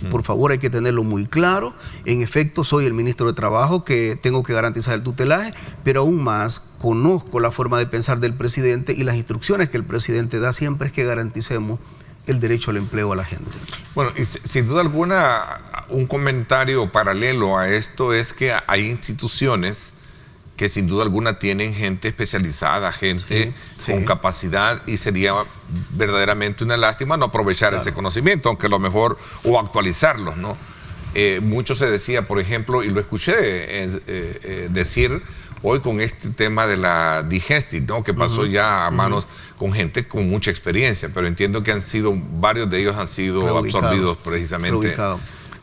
por favor, hay que tenerlo muy claro. En efecto, soy el ministro de Trabajo que tengo que garantizar el tutelaje, pero aún más conozco la forma de pensar del presidente y las instrucciones que el presidente da siempre es que garanticemos el derecho al empleo a la gente. Bueno, y sin duda alguna, un comentario paralelo a esto es que hay instituciones que sin duda alguna tienen gente especializada, gente con capacidad, y sería verdaderamente una lástima no aprovechar ese conocimiento, aunque lo mejor, o actualizarlos, ¿no? Mucho se decía, por ejemplo, y lo escuché decir hoy con este tema de la Digestive, ¿no? Que pasó ya a manos con gente con mucha experiencia, pero entiendo que varios de ellos han sido absorbidos precisamente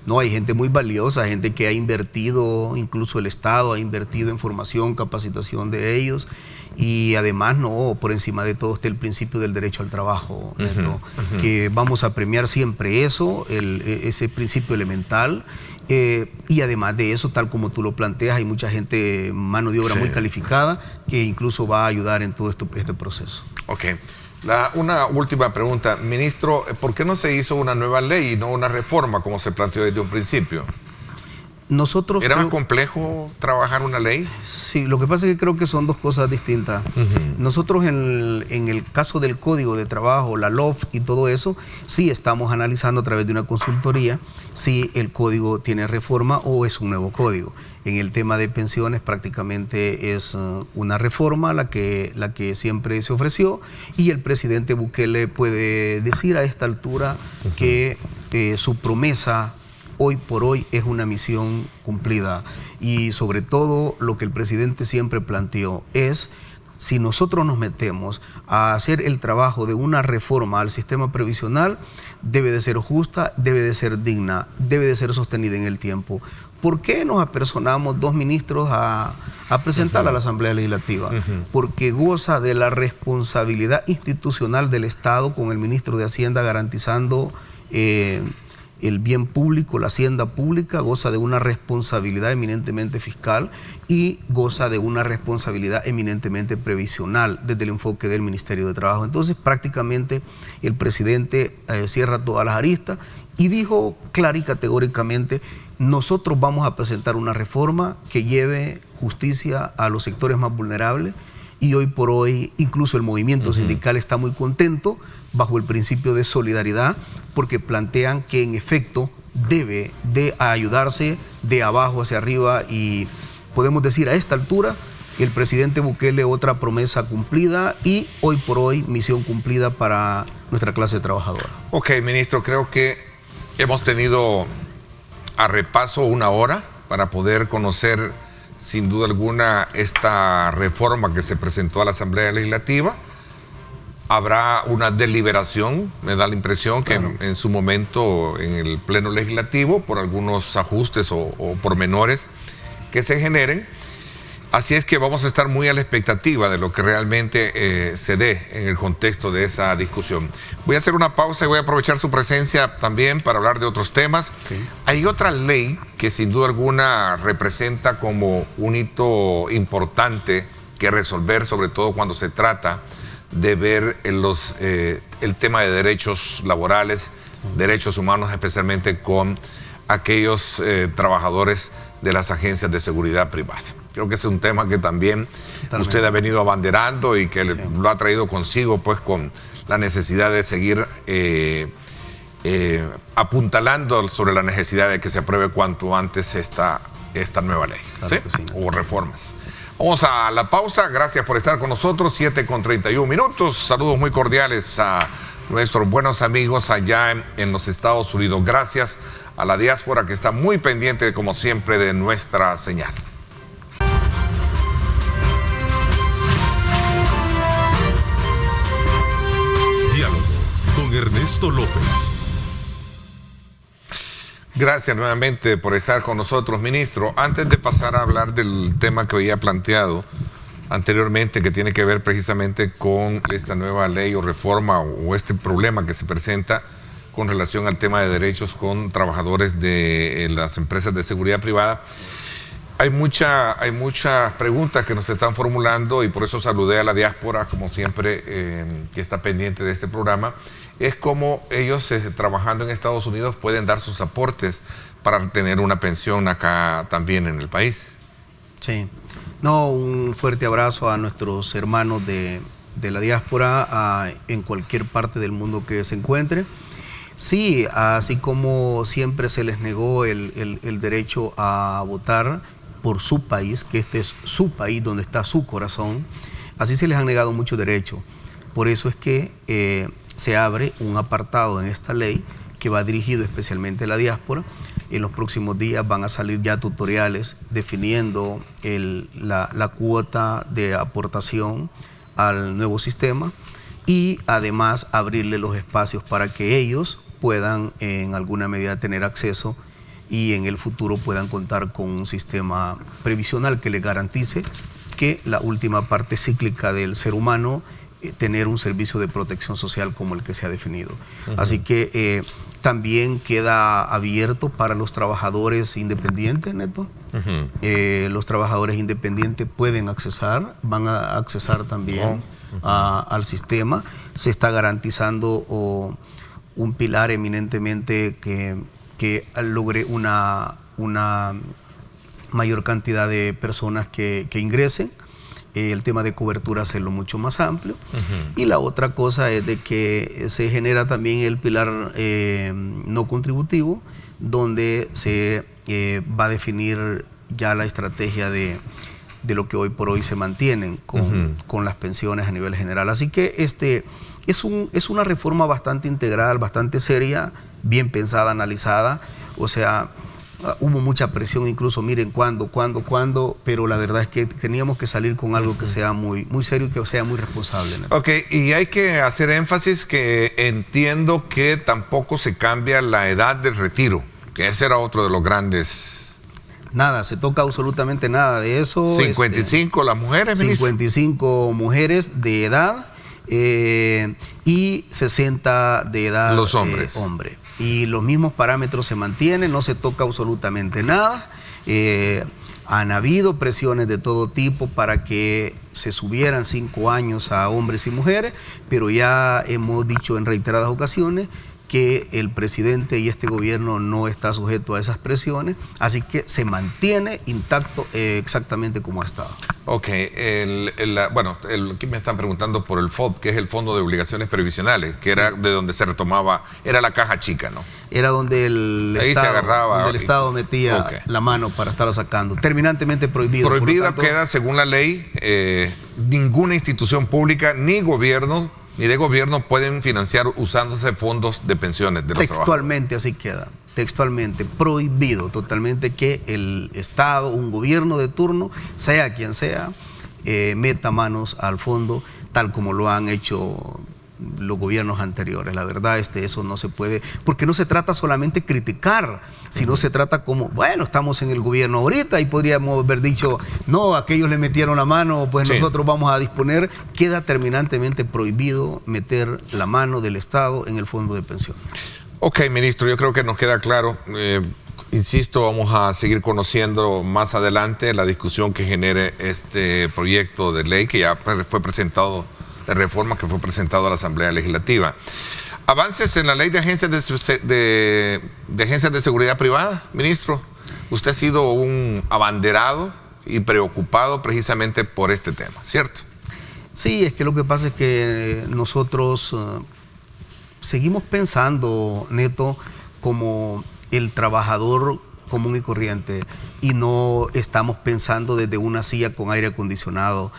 No, hay gente muy valiosa, gente que ha invertido, incluso el Estado ha invertido en formación, capacitación de ellos. Y además, no, por encima de todo está el principio del derecho al trabajo, Neto, que vamos a premiar siempre eso, ese principio elemental. Y además de eso, tal como tú lo planteas, hay mucha gente, mano de obra muy calificada, que incluso va a ayudar en todo este proceso. Ok. Una última pregunta. Ministro, ¿por qué no se hizo una nueva ley y no una reforma como se planteó desde un principio? Nosotros ¿Era más complejo trabajar una ley? Sí, lo que pasa es que creo que son dos cosas distintas. Nosotros en el caso del Código de Trabajo, la LOF y todo eso, sí estamos analizando a través de una consultoría si el código tiene reforma o es un nuevo código. En el tema de pensiones prácticamente es una reforma la que siempre se ofreció, y el presidente Bukele puede decir a esta altura que su promesa hoy por hoy es una misión cumplida. Y sobre todo lo que el presidente siempre planteó es: si nosotros nos metemos a hacer el trabajo de una reforma al sistema previsional, debe de ser justa, debe de ser digna, debe de ser sostenida en el tiempo. ¿Por qué nos apersonamos 2 ministros a presentarla a la Asamblea Legislativa? Porque goza de la responsabilidad institucional del Estado, con el ministro de Hacienda garantizando el bien público, la hacienda pública, goza de una responsabilidad eminentemente fiscal y goza de una responsabilidad eminentemente previsional desde el enfoque del Ministerio de Trabajo. Entonces prácticamente el presidente cierra todas las aristas y dijo clara y categóricamente: nosotros vamos a presentar una reforma que lleve justicia a los sectores más vulnerables. Y hoy por hoy incluso el movimiento sindical está muy contento bajo el principio de solidaridad, porque plantean que en efecto debe de ayudarse de abajo hacia arriba, y podemos decir a esta altura el presidente Bukele otra promesa cumplida y hoy por hoy misión cumplida para nuestra clase trabajadora. Ok, ministro, creo que hemos tenido a repaso 1 hora para poder conocer sin duda alguna esta reforma que se presentó a la Asamblea Legislativa. Habrá una deliberación, me da la impresión que en su momento en el Pleno Legislativo, por algunos ajustes o pormenores que se generen. Así es que vamos a estar muy a la expectativa de lo que realmente se dé en el contexto de esa discusión. Voy a hacer una pausa y voy a aprovechar su presencia también para hablar de otros temas. Sí. Hay otra ley que sin duda alguna representa como un hito importante que resolver, sobre todo cuando se trata de ver el tema de derechos laborales, derechos humanos, especialmente con aquellos trabajadores de las agencias de seguridad privada. Creo que es un tema que también usted ha venido abanderando y que lo ha traído consigo, pues, con la necesidad de seguir apuntalando sobre la necesidad de que se apruebe cuanto antes esta nueva ley, ¿sí? O reformas. Vamos a la pausa. Gracias por estar con nosotros. 7:31. Saludos muy cordiales a nuestros buenos amigos allá en los Estados Unidos. Gracias a la diáspora que está muy pendiente, como siempre, de nuestra señal. Diálogo con Ernesto López. Gracias nuevamente por estar con nosotros, ministro. Antes de pasar a hablar del tema que había planteado anteriormente, que tiene que ver precisamente con esta nueva ley o reforma o este problema que se presenta con relación al tema de derechos con trabajadores de las empresas de seguridad privada, hay muchas preguntas que nos están formulando, y por eso saludé a la diáspora, como siempre, que está pendiente de este programa. Es cómo ellos, trabajando en Estados Unidos, pueden dar sus aportes para tener una pensión acá también en el país. Sí. No, un fuerte abrazo a nuestros hermanos de la diáspora en cualquier parte del mundo que se encuentre. Sí, así como siempre se les negó el derecho a votar por su país, que este es su país donde está su corazón, así se les han negado muchos derechos. Por eso es que se abre un apartado en esta ley que va dirigido especialmente a la diáspora. En los próximos días van a salir ya tutoriales definiendo la cuota de aportación al nuevo sistema, y además abrirle los espacios para que ellos puedan en alguna medida tener acceso y en el futuro puedan contar con un sistema previsional que les garantice que la última parte cíclica del ser humano, tener un servicio de protección social como el que se ha definido. Así que también queda abierto para los trabajadores independientes, Neto. Los trabajadores independientes pueden accesar, van a accesar también al sistema. Se está garantizando un pilar eminentemente que logre una mayor cantidad de personas que ingresen. El tema de cobertura hacerlo mucho más amplio. Y la otra cosa es de que se genera también el pilar no contributivo, donde se va a definir ya la estrategia de lo que hoy por hoy se mantienen con las pensiones a nivel general. Así que es una reforma bastante integral, bastante seria, bien pensada, analizada. O sea, hubo mucha presión, incluso miren cuándo, pero la verdad es que teníamos que salir con algo que sea muy serio y que sea muy responsable, ¿no? Ok, y hay que hacer énfasis que entiendo que tampoco se cambia la edad del retiro, que ese era otro de los grandes. Nada, se toca absolutamente nada de eso. 55 las mujeres, 55 mujeres de edad y 60 de edad los hombres. Hombre. Y los mismos parámetros se mantienen, no se toca absolutamente nada. Han habido presiones de todo tipo para que se subieran 5 años a hombres y mujeres, pero ya hemos dicho en reiteradas ocasiones que el presidente y este gobierno no está sujeto a esas presiones, así que se mantiene intacto exactamente como ha estado. Ok, aquí me están preguntando por el FOB, que es el Fondo de Obligaciones Previsionales, que era de donde se retomaba, era la caja chica, ¿no? Era donde el Estado metía la mano para estarla sacando, terminantemente prohibido. Prohibido queda, según la ley, ninguna institución pública ni gobierno ni de gobierno pueden financiar usándose fondos de pensiones de los textualmente así queda, textualmente prohibido totalmente que el Estado, un gobierno de turno, sea quien sea, meta manos al fondo tal como lo han hecho los gobiernos anteriores. La verdad, eso no se puede, porque no se trata solamente de criticar, sino se trata como, bueno, estamos en el gobierno ahorita y podríamos haber dicho, no, aquellos le metieron la mano, pues nosotros vamos a disponer. Queda terminantemente prohibido meter la mano del Estado en el fondo de pensión. Ok, ministro, yo creo que nos queda claro. Insisto, vamos a seguir conociendo más adelante la discusión que genere este proyecto de ley que ya fue presentado, de reforma que fue presentado a la Asamblea Legislativa. Avances en la ley de agencias de seguridad privada, ministro. Usted ha sido un abanderado y preocupado precisamente por este tema, ¿cierto? Sí, es que lo que pasa es que nosotros seguimos pensando, Neto, como el trabajador común y corriente, y no estamos pensando desde una silla con aire acondicionado,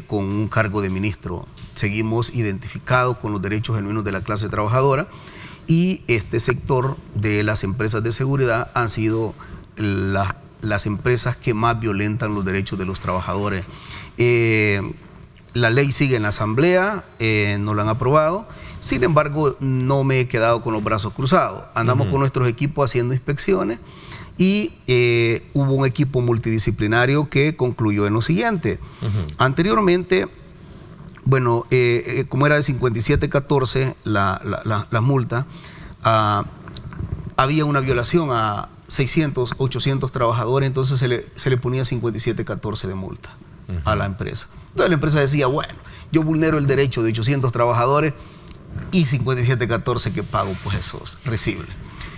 con un cargo de ministro. Seguimos identificados con los derechos genuinos de la clase trabajadora, y este sector de las empresas de seguridad han sido las empresas que más violentan los derechos de los trabajadores. La ley sigue en la Asamblea, no la han aprobado. Sin embargo, no me he quedado con los brazos cruzados. Andamos con nuestros equipos haciendo inspecciones, y hubo un equipo multidisciplinario que concluyó en lo siguiente. Anteriormente, bueno, como era de 57.14 la multa, había una violación a 600, 800 trabajadores, entonces se le ponía 57.14 de multa a la empresa. Entonces la empresa decía, bueno, yo vulnero el derecho de 800 trabajadores y 57.14 que pago, pues eso es recible.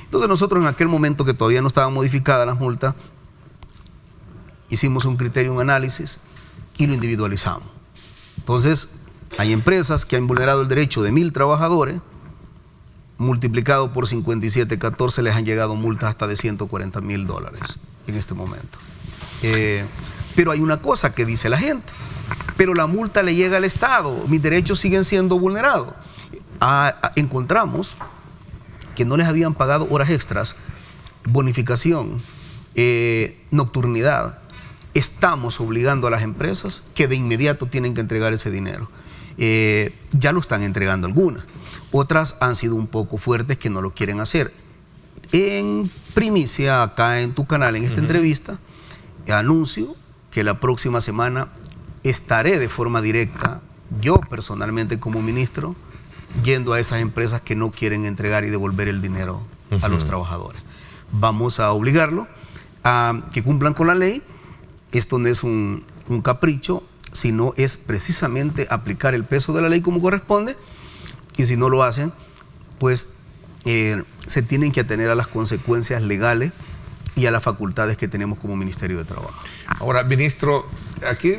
Entonces nosotros, en aquel momento que todavía no estaban modificadas las multas, hicimos un criterio, un análisis y lo individualizamos. Entonces hay empresas que han vulnerado el derecho de 1,000 trabajadores, multiplicado por 57.14 les han llegado multas hasta de $140,000 en este momento. Pero hay una cosa que dice la gente, pero la multa le llega al Estado, mis derechos siguen siendo vulnerados. Encontramos que no les habían pagado horas extras, bonificación, nocturnidad. Estamos obligando a las empresas que de inmediato tienen que entregar ese dinero. Ya lo están entregando algunas. Otras han sido un poco fuertes que no lo quieren hacer. En primicia, acá en tu canal, en esta entrevista, anuncio que la próxima semana estaré de forma directa, yo personalmente como ministro, yendo a esas empresas que no quieren entregar y devolver el dinero a los trabajadores. Vamos a obligarlo a que cumplan con la ley. Esto no es un capricho, sino es precisamente aplicar el peso de la ley como corresponde, y si no lo hacen, pues se tienen que atener a las consecuencias legales y a las facultades que tenemos como Ministerio de Trabajo. Ahora, ministro, aquí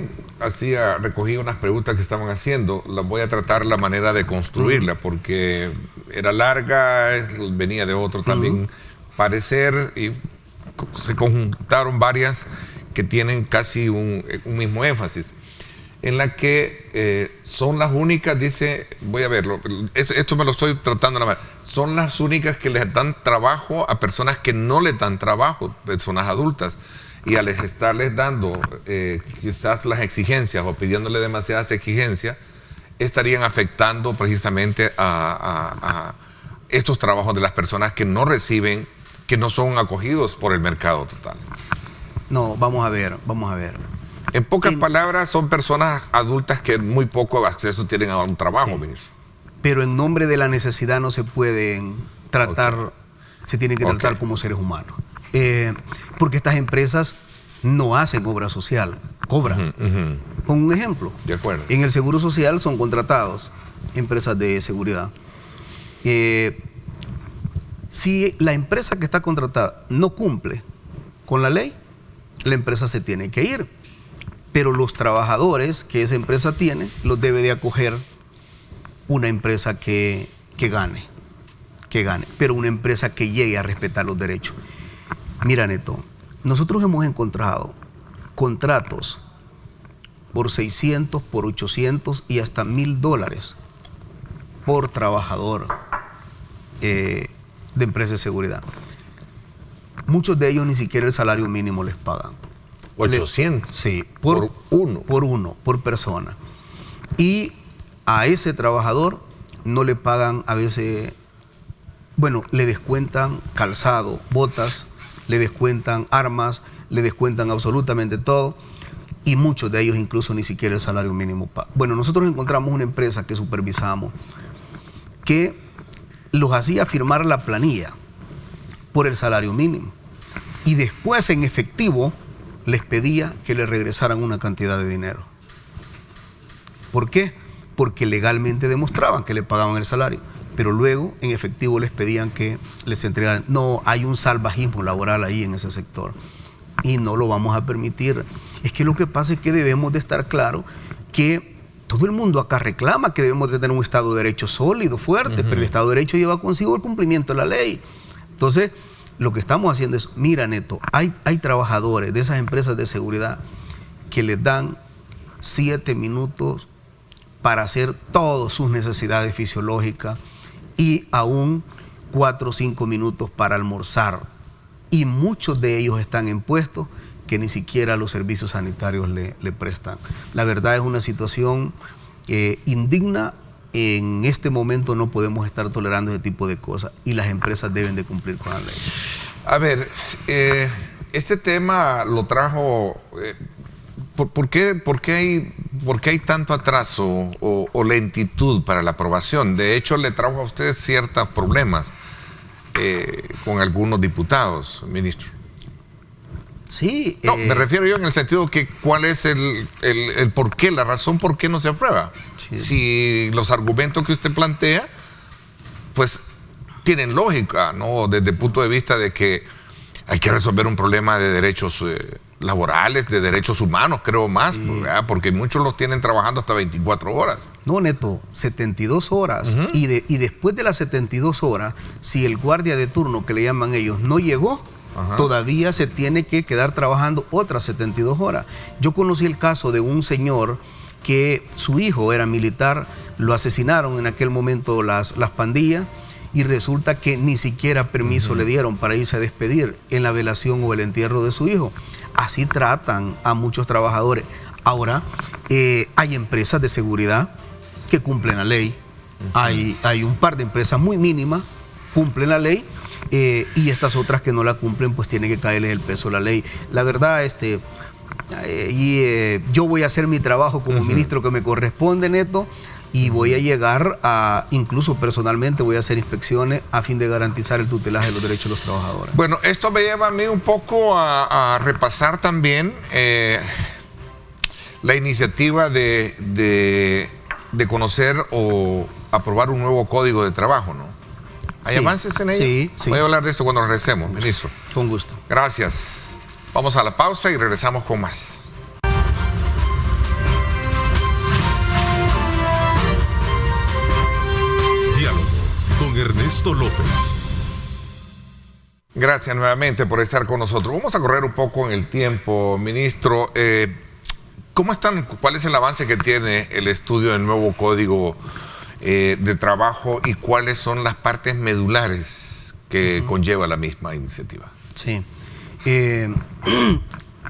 recogí unas preguntas que estaban haciendo, las voy a tratar la manera de construirla, porque era larga, venía de otro también parecer, y se conjuntaron varias que tienen casi un mismo énfasis, en la que son las únicas, dice, voy a verlo, esto me lo estoy tratando de la manera, son las únicas que les dan trabajo a personas que no les dan trabajo, personas adultas, y al estarles dando quizás las exigencias o pidiéndole demasiadas exigencias, estarían afectando precisamente a estos trabajos de las personas que no reciben, que no son acogidos por el mercado total. No, vamos a ver. En pocas palabras, son personas adultas que muy poco acceso tienen a un trabajo, sí, ministro. Pero en nombre de la necesidad no se pueden tratar, se tienen que tratar como seres humanos. Porque estas empresas no hacen obra social, cobran. Con un ejemplo, De acuerdo. en el Seguro Social son contratados empresas de seguridad. Si la empresa que está contratada no cumple con la ley, la empresa se tiene que ir. Pero los trabajadores que esa empresa tiene los debe de acoger una empresa que gane, pero una empresa que llegue a respetar los derechos. Mira, Neto, nosotros hemos encontrado contratos por 600, por 800 y hasta $1,000 por trabajador de empresa de seguridad. Muchos de ellos ni siquiera el salario mínimo les pagan. 800. Sí, por uno. Por persona. Y a ese trabajador no le pagan a veces, le descuentan calzado, botas, le descuentan armas, le descuentan absolutamente todo, y muchos de ellos incluso ni siquiera el salario mínimo pagan. Bueno, nosotros encontramos una empresa que supervisamos que los hacía firmar la planilla por el salario mínimo, y después en efectivo les pedía que le regresaran una cantidad de dinero. ¿Por qué? Porque legalmente demostraban que le pagaban el salario, pero luego en efectivo les pedían que les entregaran. No, hay un salvajismo laboral ahí en ese sector y no lo vamos a permitir. Es que lo que pasa es que debemos de estar claros que todo el mundo acá reclama que debemos de tener un Estado de Derecho sólido, fuerte, pero el Estado de Derecho lleva consigo el cumplimiento de la ley. Entonces, lo que estamos haciendo es, mira, Neto, hay trabajadores de esas empresas de seguridad que les dan 7 minutos para hacer todas sus necesidades fisiológicas y aún 4 o 5 minutos para almorzar. Y muchos de ellos están en puestos que ni siquiera los servicios sanitarios le prestan. La verdad es una situación indigna. En este momento no podemos estar tolerando ese tipo de cosas y las empresas deben de cumplir con la ley. A ver, este tema lo trajo... ¿Por qué hay tanto atraso o lentitud para la aprobación? De hecho, le trajo a usted ciertos problemas con algunos diputados, ministro. Sí. No, me refiero yo en el sentido que cuál es el por qué, la razón por qué no se aprueba. Sí. Si los argumentos que usted plantea, pues tienen lógica, ¿no? Desde el punto de vista de que hay que resolver un problema de derechos laborales, de derechos humanos, creo más, ¿verdad? Porque muchos los tienen trabajando hasta 24 horas. No, Neto, 72 horas. Y después de las 72 horas, si el guardia de turno, que le llaman ellos, no llegó, todavía se tiene que quedar trabajando otras 72 horas. Yo conocí el caso de un señor que su hijo era militar, lo asesinaron en aquel momento las pandillas, y resulta que ni siquiera permiso le dieron para irse a despedir en la velación o el entierro de su hijo. Así tratan a muchos trabajadores. Ahora, hay empresas de seguridad que cumplen la ley. Hay un par de empresas muy mínimas, cumplen la ley, y estas otras que no la cumplen, pues tiene que caerles el peso de la ley. La verdad, yo voy a hacer mi trabajo como ministro que me corresponde, Neto, y voy a llegar incluso personalmente voy a hacer inspecciones a fin de garantizar el tutelaje de los derechos de los trabajadores. Bueno, esto me lleva a mí un poco a repasar también la iniciativa de conocer o aprobar un nuevo código de trabajo, ¿no? ¿Hay avances en ello? Sí, sí. Voy a hablar de esto cuando regresemos, ministro. Con gusto. Gracias. Vamos a la pausa y regresamos con más. Con Ernesto López. Gracias nuevamente por estar con nosotros. Vamos a correr un poco en el tiempo, ministro. ¿Cómo están? ¿Cuál es el avance que tiene el estudio del nuevo código de trabajo y cuáles son las partes medulares que conlleva la misma iniciativa? Sí.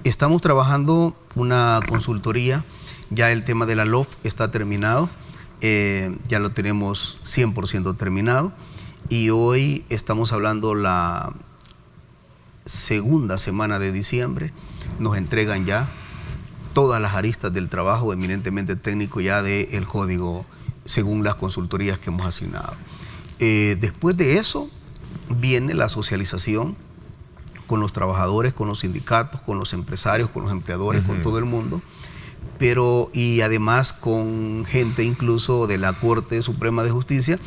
Estamos trabajando una consultoría. Ya el tema de la LOF está terminado. Ya lo tenemos 100% terminado y hoy estamos hablando la segunda semana de diciembre. Nos entregan ya todas las aristas del trabajo eminentemente técnico ya del código según las consultorías que hemos asignado. Después de eso viene la socialización con los trabajadores, con los sindicatos, con los empresarios, con los empleadores, con todo el mundo. Y además con gente incluso de la Corte Suprema de Justicia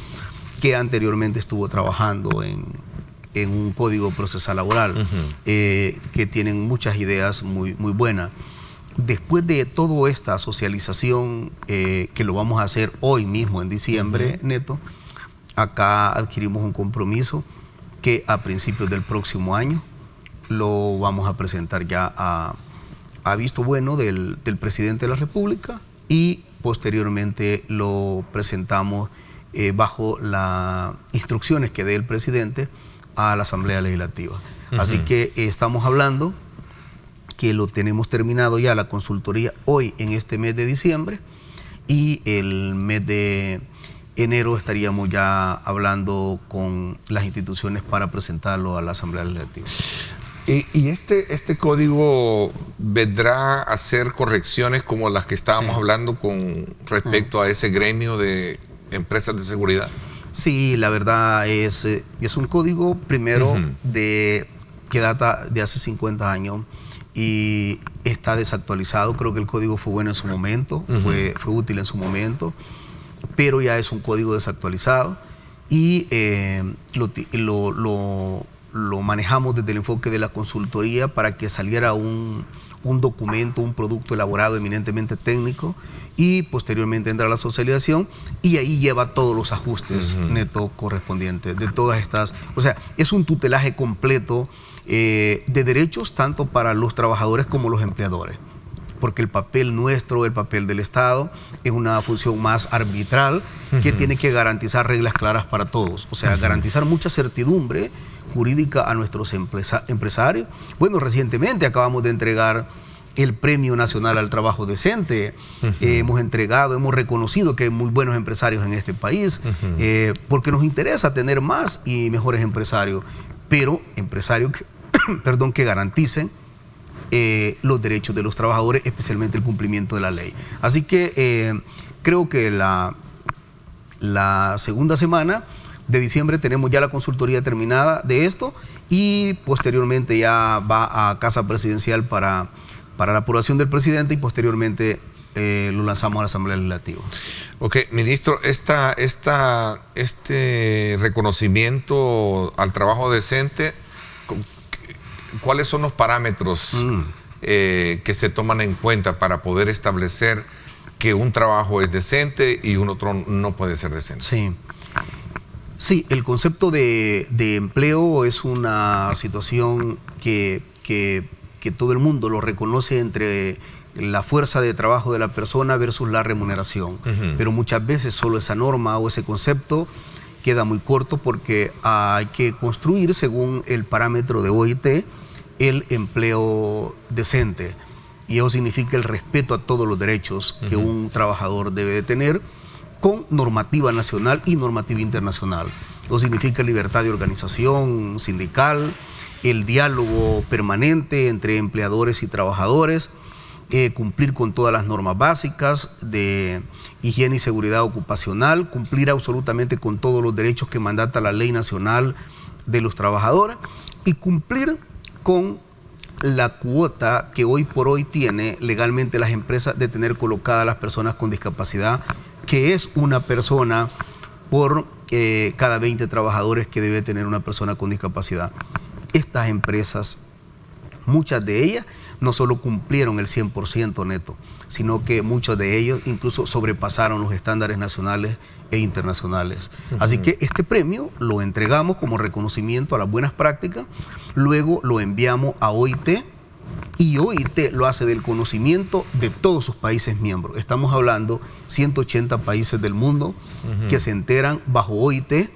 que anteriormente estuvo trabajando en un código procesal laboral, que tienen muchas ideas muy buenas. Después de toda esta socialización, que lo vamos a hacer hoy mismo en diciembre, Neto, acá adquirimos un compromiso que a principios del próximo año lo vamos a presentar ya a visto bueno del presidente de la República y posteriormente lo presentamos bajo las instrucciones que dé el presidente a la Asamblea Legislativa. Así que estamos hablando que lo tenemos terminado ya la consultoría hoy en este mes de diciembre y el mes de enero estaríamos ya hablando con las instituciones para presentarlo a la Asamblea Legislativa. ¿Y este código vendrá a hacer correcciones como las que estábamos hablando con respecto a ese gremio de empresas de seguridad? Sí, la verdad es un código primero que data de hace 50 años y está desactualizado. Creo que el código fue bueno en su momento, fue útil en su momento, pero ya es un código desactualizado y lo manejamos desde el enfoque de la consultoría para que saliera un documento, un producto elaborado eminentemente técnico y posteriormente entra a la socialización y ahí lleva todos los ajustes netos correspondientes de todas estas. O sea, es un tutelaje completo de derechos tanto para los trabajadores como los empleadores. Porque el papel nuestro, el papel del Estado, es una función más arbitral que tiene que garantizar reglas claras para todos. O sea, garantizar mucha certidumbre jurídica a nuestros empresarios. Bueno, recientemente acabamos de entregar el Premio Nacional al Trabajo Decente. Hemos reconocido que hay muy buenos empresarios en este país, porque nos interesa tener más y mejores empresarios, pero empresarios que garanticen los derechos de los trabajadores, especialmente el cumplimiento de la ley. Así que creo que la segunda semana de diciembre tenemos ya la consultoría terminada de esto y posteriormente ya va a Casa Presidencial para la aprobación del presidente y posteriormente lo lanzamos a la Asamblea Legislativa. Ok, ministro, este reconocimiento al trabajo decente, ¿cuáles son los parámetros que se toman en cuenta para poder establecer que un trabajo es decente y un otro no puede ser decente? Sí, el concepto de empleo es una situación que todo el mundo lo reconoce entre la fuerza de trabajo de la persona versus la remuneración. Pero muchas veces solo esa norma o ese concepto queda muy corto porque hay que construir, según el parámetro de OIT, el empleo decente. Y eso significa el respeto a todos los derechos que un trabajador debe de tener con normativa nacional y normativa internacional. Eso significa libertad de organización sindical, el diálogo permanente entre empleadores y trabajadores, cumplir con todas las normas básicas de higiene y seguridad ocupacional, cumplir absolutamente con todos los derechos que mandata la Ley Nacional de los Trabajadores y cumplir con la cuota que hoy por hoy tiene legalmente las empresas de tener colocadas a las personas con discapacidad, que es una persona por cada 20 trabajadores que debe tener una persona con discapacidad. Estas empresas, muchas de ellas, no solo cumplieron el 100% neto, sino que muchos de ellos incluso sobrepasaron los estándares nacionales e internacionales. Así que este premio lo entregamos como reconocimiento a las buenas prácticas, luego lo enviamos a OIT y OIT lo hace del conocimiento de todos sus países miembros. Estamos hablando 180 países del mundo que se enteran bajo OIT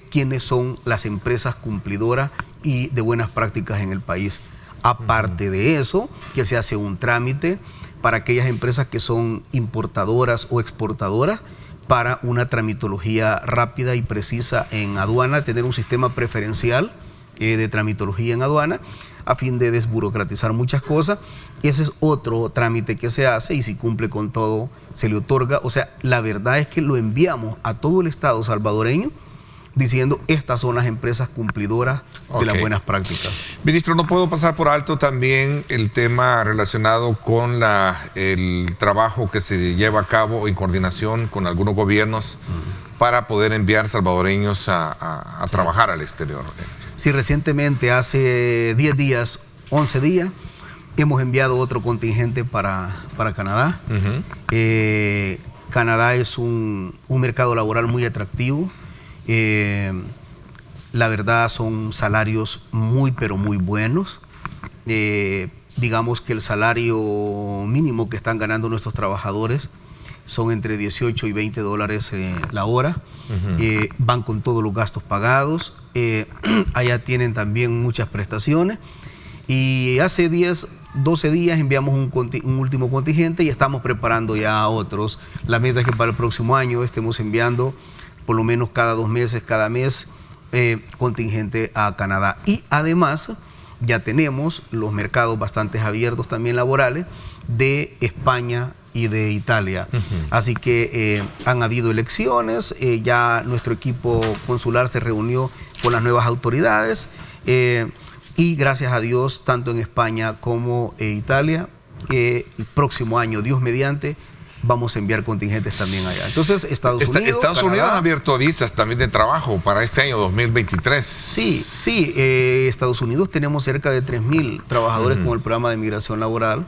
quiénes son las empresas cumplidoras y de buenas prácticas en el país. Aparte de eso, que se hace un trámite para aquellas empresas que son importadoras o exportadoras para una tramitología rápida y precisa en aduana, tener un sistema preferencial de tramitología en aduana a fin de desburocratizar muchas cosas. Ese es otro trámite que se hace y si cumple con todo se le otorga. O sea, la verdad es que lo enviamos a todo el Estado salvadoreño diciendo estas son las empresas cumplidoras de las buenas prácticas. Ministro, no puedo pasar por alto también el tema relacionado con el trabajo que se lleva a cabo en coordinación con algunos gobiernos para poder enviar salvadoreños a trabajar al exterior. Sí, recientemente, hace 10 días, 11 días, hemos enviado otro contingente para Canadá. Canadá es un mercado laboral muy atractivo. La verdad son salarios muy pero muy buenos. Digamos que el salario mínimo que están ganando nuestros trabajadores son entre 18 y 20 dólares la hora. Van con todos los gastos pagados. Allá tienen también muchas prestaciones y hace 12 días enviamos un último contingente y estamos preparando ya otros. La meta es que para el próximo año estemos enviando por lo menos cada 2 meses, cada mes, contingente a Canadá. Y además ya tenemos los mercados bastante abiertos también laborales de España y de Italia. Así que han habido elecciones, ya nuestro equipo consular se reunió con las nuevas autoridades y gracias a Dios, tanto en España como en Italia, el próximo año, Dios mediante, vamos a enviar contingentes también allá. Entonces, Estados Unidos han abierto visas también de trabajo para este año 2023. Sí, Estados Unidos tenemos cerca de 3,000 trabajadores con el programa de migración laboral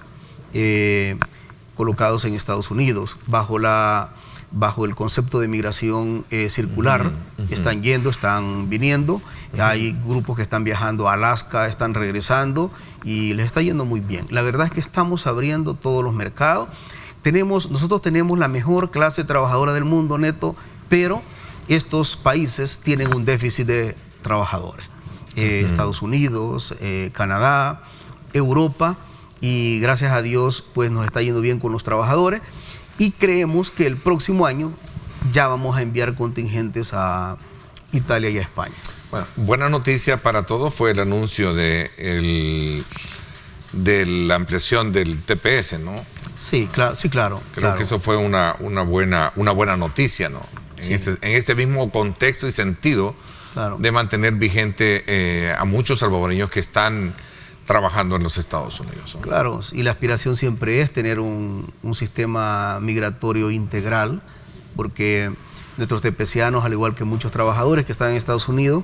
colocados en Estados Unidos bajo el concepto de migración circular. Están yendo, están viniendo. Hay grupos que están viajando a Alaska, están regresando y les está yendo muy bien. La verdad es que estamos abriendo todos los mercados. Nosotros tenemos la mejor clase trabajadora del mundo, Neto, pero estos países tienen un déficit de trabajadores. Estados Unidos, Canadá, Europa, y gracias a Dios pues nos está yendo bien con los trabajadores y creemos que el próximo año ya vamos a enviar contingentes a Italia y a España. Bueno, buena noticia para todos fue el anuncio de la ampliación del TPS, ¿no? Sí, claro. Creo que eso fue una buena noticia, ¿no? Sí. En este mismo contexto y sentido de mantener vigente a muchos salvadoreños que están trabajando en los Estados Unidos, ¿no? Claro, y la aspiración siempre es tener un sistema migratorio integral, porque nuestros tepecianos, al igual que muchos trabajadores que están en Estados Unidos,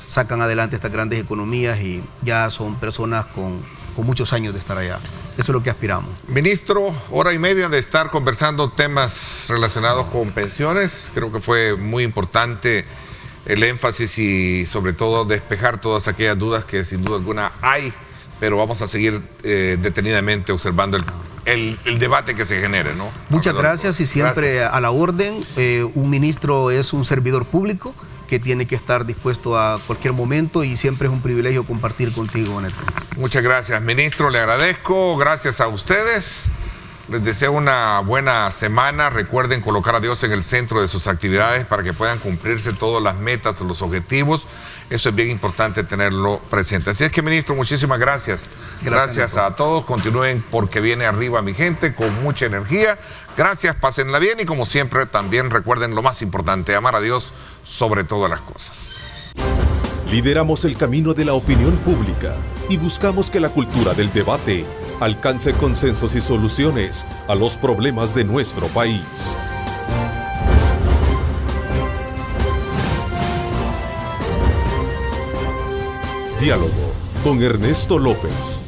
sacan adelante estas grandes economías y ya son personas con muchos años de estar allá. Eso es lo que aspiramos. Ministro, 1:30 de estar conversando temas relacionados con pensiones. Creo que fue muy importante el énfasis y sobre todo despejar todas aquellas dudas que sin duda alguna hay, pero vamos a seguir detenidamente observando el debate que se genere, ¿no? Muchas gracias y siempre a la orden. Un ministro es un servidor público que tiene que estar dispuesto a cualquier momento y siempre es un privilegio compartir contigo, Neto. Muchas gracias, ministro, le agradezco. Gracias a ustedes. les deseo una buena semana. Recuerden colocar a Dios en el centro de sus actividades para que puedan cumplirse todas las metas, los objetivos. Eso es bien importante tenerlo presente. Así es que, ministro, muchísimas gracias. Gracias a todos. Continúen porque viene arriba mi gente con mucha energía. Gracias, pásenla bien y como siempre también recuerden lo más importante, amar a Dios sobre todas las cosas. Lideramos el camino de la opinión pública y buscamos que la cultura del debate alcance consensos y soluciones a los problemas de nuestro país. Diálogo con Ernesto López.